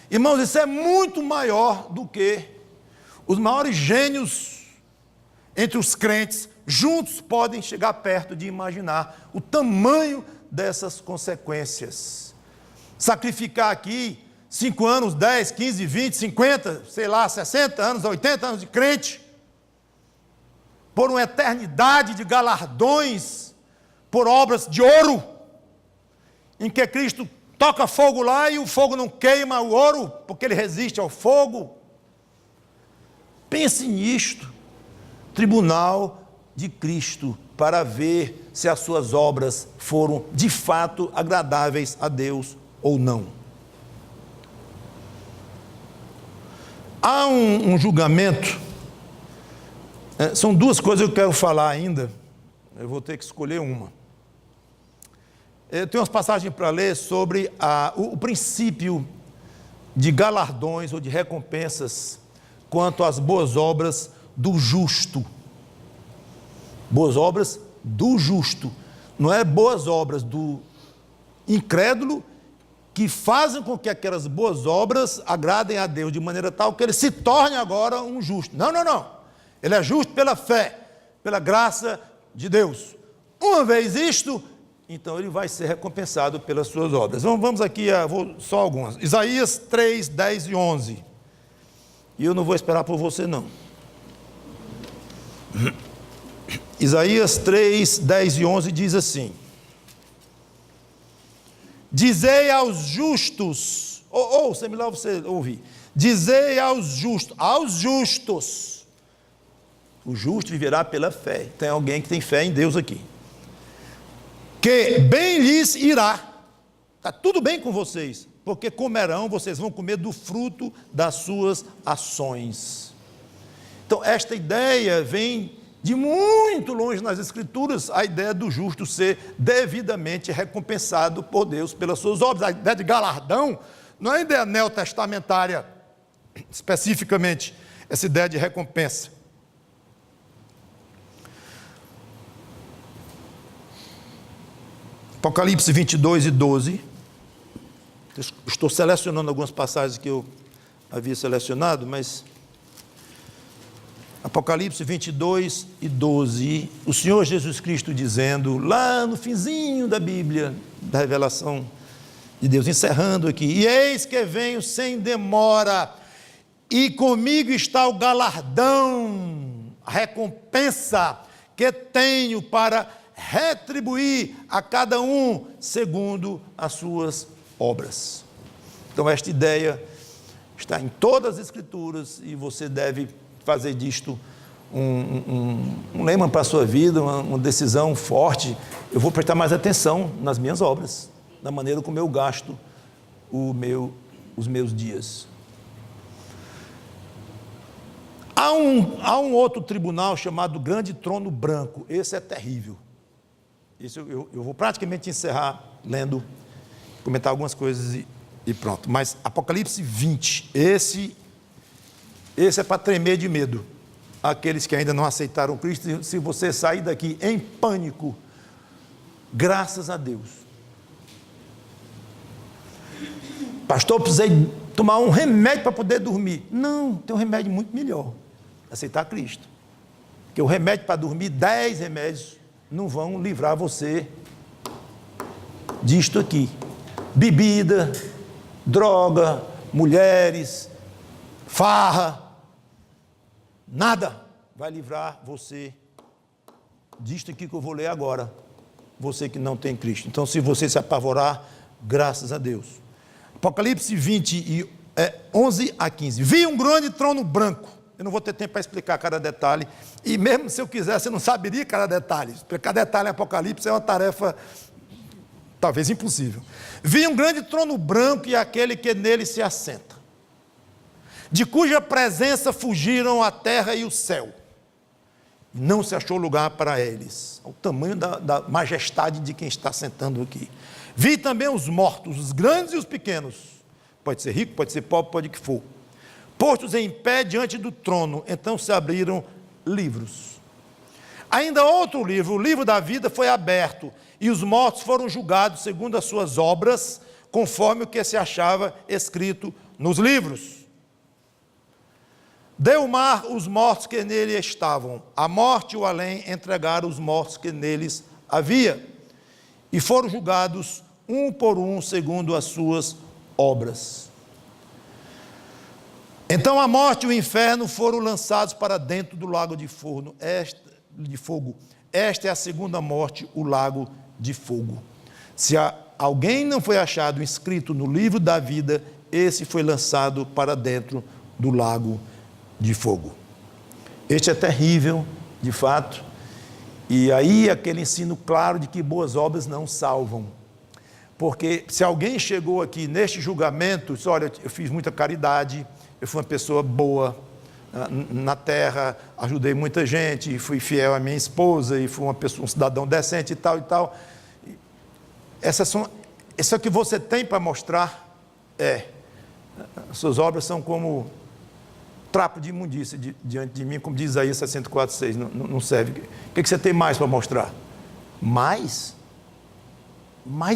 Irmãos, isso é muito maior do que os maiores gênios entre os crentes juntos podem chegar perto de imaginar o tamanho dessas consequências. Sacrificar aqui 5 anos, 10, 15, 20, 50, sei lá, 60 anos, 80 anos de crente, por uma eternidade de galardões, por obras de ouro, em que Cristo toca fogo lá e o fogo não queima o ouro, porque ele resiste ao fogo. Pense nisto, tribunal de Cristo, para ver se as suas obras foram de fato agradáveis a Deus ou não. Há um julgamento, são duas coisas que eu quero falar ainda, eu vou ter que escolher uma. Eu tenho umas passagens para ler sobre o princípio de galardões ou de recompensas quanto às boas obras do justo. Boas obras do justo, não é boas obras do incrédulo que fazem com que aquelas boas obras agradem a Deus de maneira tal que ele se torne agora um justo. Não, não, não. Ele é justo pela fé, pela graça de Deus. Uma vez isto, então ele vai ser recompensado pelas suas obras. Vamos aqui, só algumas. Isaías 3, 10 e 11. E eu não vou esperar por você, não. Isaías 3, 10 e 11 diz assim: dizei aos justos, ouça, melhor você ouvir, dizei aos justos, o justo viverá pela fé. Tem alguém que tem fé em Deus aqui, que bem lhes irá, está tudo bem com vocês, porque comerão, vocês vão comer do fruto das suas ações. Então esta ideia vem de muito longe nas Escrituras, a ideia do justo ser devidamente recompensado por Deus pelas suas obras. A ideia de galardão não é ideia neotestamentária, especificamente, essa ideia de recompensa. Apocalipse 22 e 12. Estou selecionando algumas passagens que eu havia selecionado, mas Apocalipse 22 e 12, o Senhor Jesus Cristo dizendo, lá no finzinho da Bíblia, da revelação de Deus, encerrando aqui: e eis que venho sem demora, e comigo está o galardão, a recompensa que tenho para retribuir a cada um segundo as suas obras. Então esta ideia está em todas as Escrituras e você deve fazer disto um lema para a sua vida, uma decisão forte. Eu vou prestar mais atenção nas minhas obras, na maneira como eu gasto os meus dias. Há um outro tribunal chamado Grande Trono Branco. Esse é terrível. Esse eu vou praticamente encerrar lendo, comentar algumas coisas e pronto. Mas Apocalipse 20, esse é para tremer de medo. Aqueles que ainda não aceitaram Cristo, se você sair daqui em pânico, graças a Deus. Pastor, precisei tomar um remédio para poder dormir. Não, tem um remédio muito melhor. Aceitar Cristo. Porque o remédio para dormir, 10 remédios, não vão livrar você disto aqui. Bebida, droga, mulheres, farra, nada vai livrar você disto aqui que eu vou ler agora. Você que não tem Cristo. Então, se você se apavorar, graças a Deus. Apocalipse 20, 11 a 15. Vi um grande trono branco. Eu não vou ter tempo para explicar cada detalhe. E mesmo se eu quisesse, eu não saberia cada detalhe. Explicar detalhe em Apocalipse é uma tarefa talvez impossível. Vi um grande trono branco e aquele que nele se assenta, de cuja presença fugiram a terra e o céu. Não se achou lugar para eles. O tamanho da majestade de quem está sentando aqui. Vi também os mortos, os grandes e os pequenos. Pode ser rico, pode ser pobre, pode o que for. Postos em pé diante do trono. Então se abriram livros. Ainda outro livro, o livro da vida, foi aberto. E os mortos foram julgados segundo as suas obras, conforme o que se achava escrito nos livros. Deu o mar os mortos que nele estavam. A morte e o além entregaram os mortos que neles havia. E foram julgados um por um segundo as suas obras. Então a morte e o inferno foram lançados para dentro do lago de fogo. Esta é a segunda morte, o lago de fogo. Se alguém não foi achado inscrito no livro da vida, esse foi lançado para dentro do lago de fogo. Este é terrível, de fato. E aí aquele ensino claro de que boas obras não salvam. Porque se alguém chegou aqui neste julgamento, disse, olha, eu fiz muita caridade, eu fui uma pessoa boa na terra, ajudei muita gente, fui fiel à minha esposa, e fui um cidadão decente e tal e tal. Isso é o que você tem para mostrar. Suas obras são como trapo de imundícia diante de mim, como diz Isaías 64:6, não serve. O que você tem mais para mostrar? Mais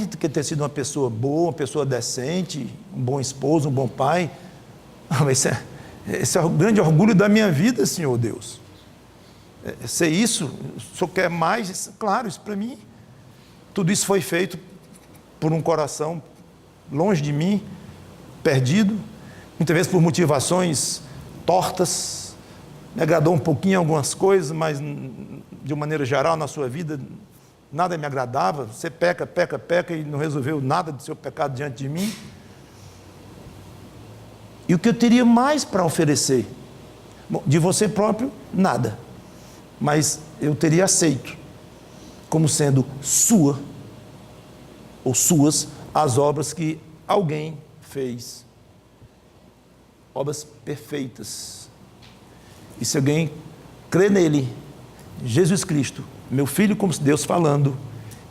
do que ter sido uma pessoa boa, uma pessoa decente, um bom esposo, um bom pai. Esse é o grande orgulho da minha vida, Senhor Deus. Ser isso, o Senhor quer mais? Claro, isso para mim. Tudo isso foi feito por um coração longe de mim, perdido, muitas vezes por motivações tortas. Me agradou um pouquinho algumas coisas, mas de uma maneira geral na sua vida nada me agradava. Você peca e não resolveu nada do seu pecado diante de mim. E o que eu teria mais para oferecer? Bom, de você próprio, nada. Mas eu teria aceito como sendo sua ou suas as obras que alguém fez. Obras perfeitas. E se alguém crê nele, Jesus Cristo, meu Filho como Deus falando,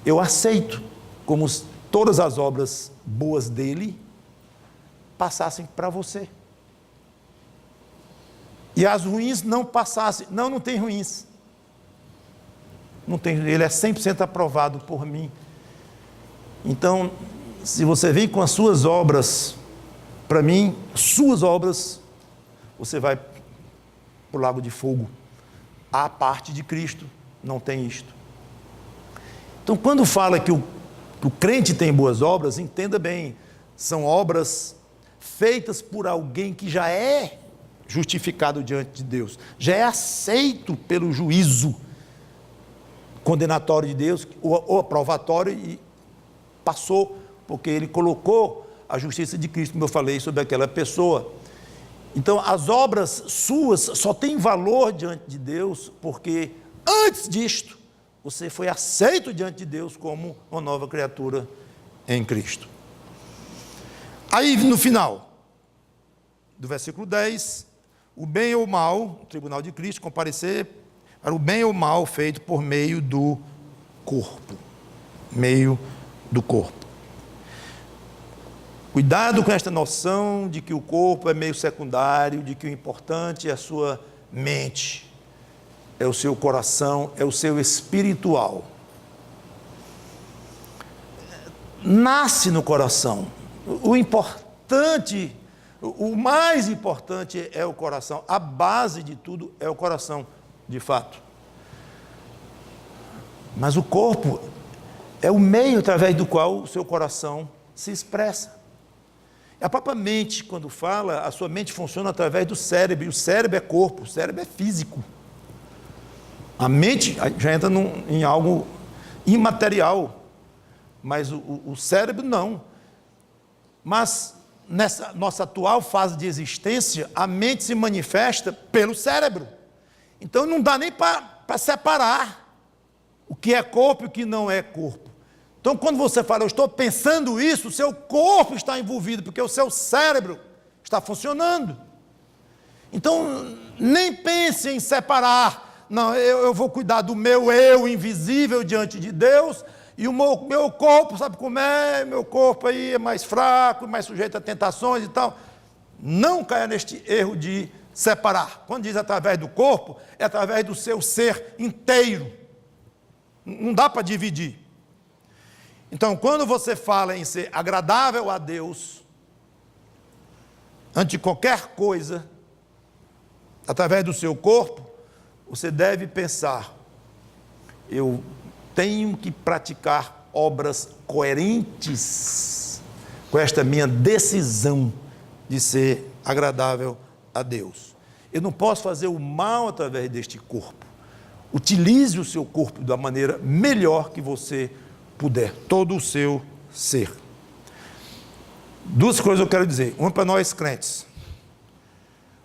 eu aceito como todas as obras boas dele passassem para você. E as ruins não passassem. Não tem ruins. Não tem, ele é 100% aprovado por mim. Então, se você vem com as suas obras, para mim, suas obras, você vai para o lago de fogo. A parte de Cristo não tem isto. Então, quando fala que o crente tem boas obras, entenda bem, são obras feitas por alguém que já é justificado diante de Deus, já é aceito pelo juízo condenatório de Deus, ou aprovatório, e passou, porque ele colocou a justiça de Cristo, como eu falei, sobre aquela pessoa. Então, as obras suas só têm valor diante de Deus, porque antes disto, você foi aceito diante de Deus como uma nova criatura em Cristo. Aí, no final do versículo 10, o bem ou o mal, o tribunal de Cristo, comparecer para o bem ou o mal feito por meio do corpo. Meio do corpo. Cuidado com esta noção de que o corpo é meio secundário, de que o importante é a sua mente, é o seu coração, é o seu espiritual. Nasce no coração. O importante, o mais importante é o coração. A base de tudo é o coração, de fato. Mas o corpo é o meio através do qual o seu coração se expressa. A própria mente, quando fala, a sua mente funciona através do cérebro, e o cérebro é corpo, o cérebro é físico. A mente já entra em algo imaterial, mas o cérebro não. Mas nessa nossa atual fase de existência, a mente se manifesta pelo cérebro. Então não dá nem para separar o que é corpo e o que não é corpo. Então quando você fala, eu estou pensando isso, o seu corpo está envolvido, porque o seu cérebro está funcionando. Então nem pense em separar. Não, eu vou cuidar do meu eu invisível diante de Deus, e o meu corpo, sabe como é? Meu corpo aí é mais fraco, mais sujeito a tentações e tal. Não caia neste erro de separar. Quando diz através do corpo, é através do seu ser inteiro. Não dá para dividir. Então, quando você fala em ser agradável a Deus, ante qualquer coisa, através do seu corpo, você deve pensar, eu tenho que praticar obras coerentes com esta minha decisão de ser agradável a Deus. Eu não posso fazer o mal através deste corpo. Utilize o seu corpo da maneira melhor que você puder, todo o seu ser. Duas coisas eu quero dizer, uma para nós crentes.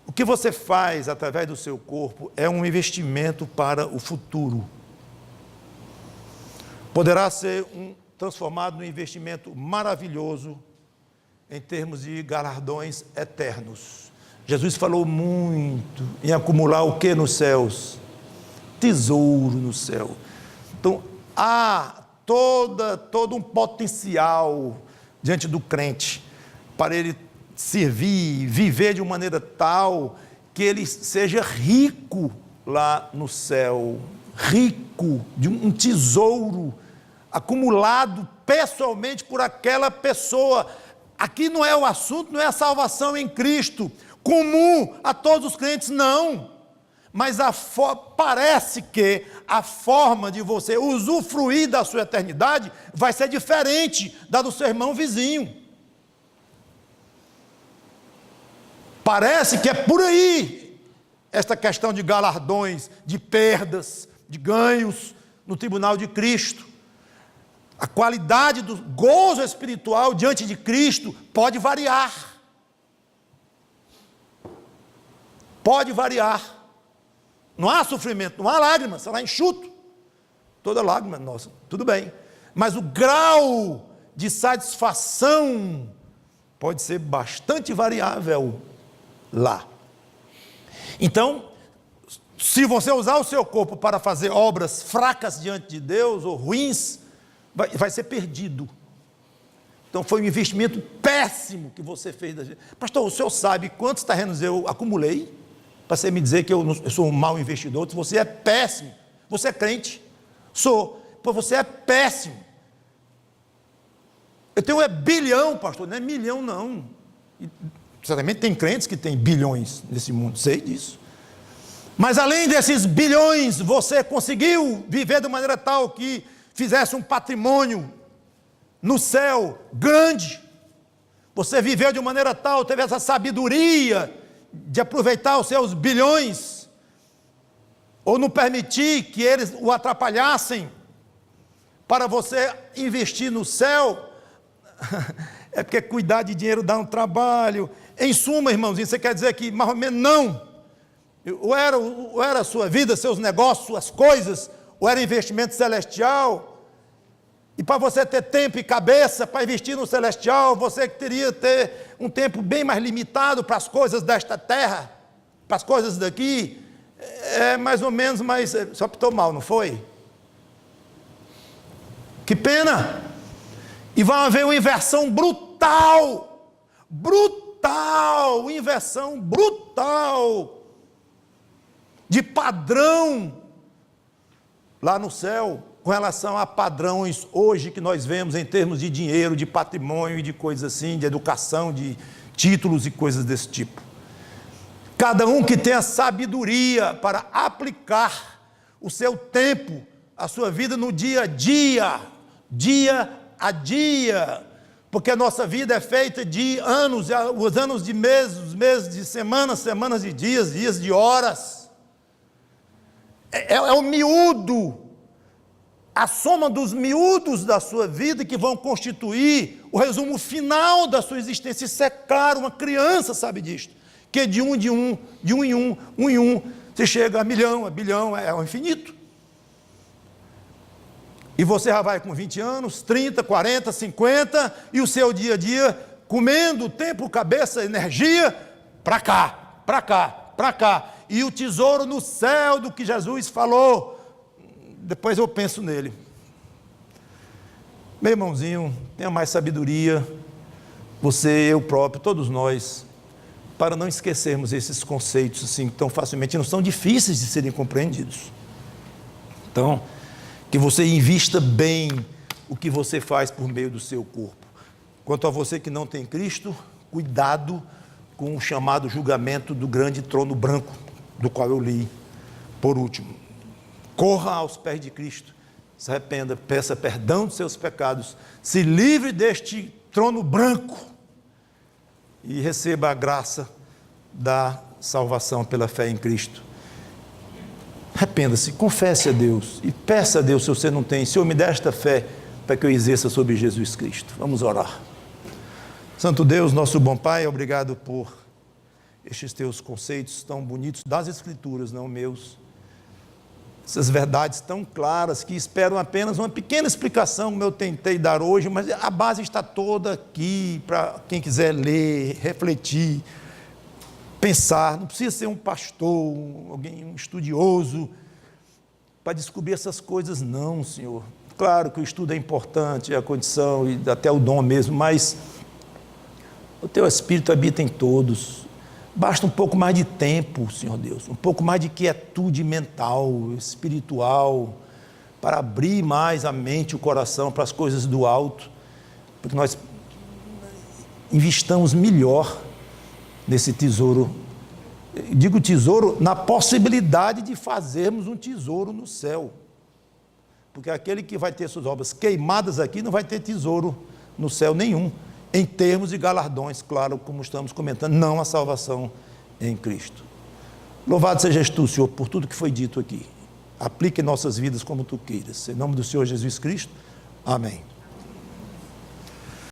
O que você faz através do seu corpo é um investimento para o futuro. Poderá ser transformado num investimento maravilhoso em termos de galardões eternos. Jesus falou muito em acumular o que nos céus? Tesouro no céu. Então, há todo um potencial diante do crente para ele servir, viver de uma maneira tal que ele seja rico lá no céu, rico de um tesouro acumulado pessoalmente por aquela pessoa. Aqui não é o assunto, não é a salvação em Cristo, comum a todos os crentes, não. Mas parece que a forma de você usufruir da sua eternidade vai ser diferente da do seu irmão vizinho. Parece que é por aí esta questão de galardões, de perdas, de ganhos no tribunal de Cristo. A qualidade do gozo espiritual diante de Cristo pode variar. Pode variar. Não há sofrimento, não há lágrimas, será enxuto. Toda lágrima, nossa, tudo bem. Mas o grau de satisfação pode ser bastante variável lá. Então, se você usar o seu corpo para fazer obras fracas diante de Deus, ou ruins, vai ser perdido. Então foi um investimento péssimo que você fez. Pastor, o senhor sabe quantos terrenos eu acumulei? Para você me dizer que eu sou um mau investidor? Você é péssimo. Você é crente? Sou. Pois você é péssimo. Eu tenho bilhão, pastor, não é milhão não. E, certamente tem crentes que têm bilhões nesse mundo, sei disso. Mas além desses bilhões, você conseguiu viver de maneira tal que fizesse um patrimônio no céu grande. Você viveu de maneira tal, teve essa sabedoria de aproveitar os seus bilhões, ou não permitir que eles o atrapalhassem, para você investir no céu. É porque cuidar de dinheiro dá um trabalho. Em suma, irmãozinho, você quer dizer que mais ou menos não? Ou era a sua vida, seus negócios, suas coisas, ou era investimento celestial? E para você ter tempo e cabeça para investir no celestial, você teria que ter um tempo bem mais limitado para as coisas desta terra. para as coisas daqui, é mais ou menos, mas só optou mal, não foi? Que pena! E vai haver uma inversão brutal, inversão brutal, de padrão, lá no céu, com relação a padrões hoje que nós vemos em termos de dinheiro, de patrimônio e de coisas assim, de educação, de títulos e coisas desse tipo. Cada um que tenha sabedoria para aplicar o seu tempo, a sua vida no dia a dia, porque a nossa vida é feita de anos, os anos de meses, os meses de semanas, semanas de dias, dias de horas. É o miúdo, a soma dos miúdos da sua vida que vão constituir o resumo final da sua existência. Isso é claro, uma criança sabe disto, que de um em um, você chega a milhão, a bilhão, é o infinito. E você já vai com 20 anos, 30, 40, 50, e o seu dia a dia, comendo tempo, cabeça, energia, para cá. E o tesouro no céu do que Jesus falou, depois eu penso nele. Meu irmãozinho, tenha mais sabedoria, você, eu próprio, todos nós, para não esquecermos esses conceitos assim tão facilmente, não são difíceis de serem compreendidos. Então, que você invista bem o que você faz por meio do seu corpo. Quanto a você que não tem Cristo, cuidado com o chamado julgamento do grande trono branco, do qual eu li por último. Corra aos pés de Cristo, se arrependa, peça perdão dos seus pecados, se livre deste trono branco e receba a graça da salvação pela fé em Cristo. Arrependa-se, confesse a Deus e peça a Deus, se você não tem, Senhor, me dê esta fé para que eu exerça sobre Jesus Cristo. Vamos orar. Santo Deus, nosso bom Pai, obrigado por estes teus conceitos tão bonitos das Escrituras, não meus. Essas verdades tão claras que esperam apenas uma pequena explicação, como eu tentei dar hoje, mas a base está toda aqui para quem quiser ler, refletir, pensar. Não precisa ser um pastor, um estudioso para descobrir essas coisas, não, Senhor. Claro que o estudo é importante, a condição e até o dom mesmo, mas o teu Espírito habita em todos. Basta um pouco mais de tempo, Senhor Deus, um pouco mais de quietude mental, espiritual, para abrir mais a mente e o coração para as coisas do alto, porque nós investamos melhor nesse tesouro. Digo tesouro na possibilidade de fazermos um tesouro no céu, porque aquele que vai ter suas obras queimadas aqui não vai ter tesouro no céu nenhum, em termos de galardões, claro, como estamos comentando, não a salvação em Cristo. Louvado sejas tu, Senhor, por tudo que foi dito aqui. Aplique em nossas vidas como tu queiras. Em nome do Senhor Jesus Cristo. Amém.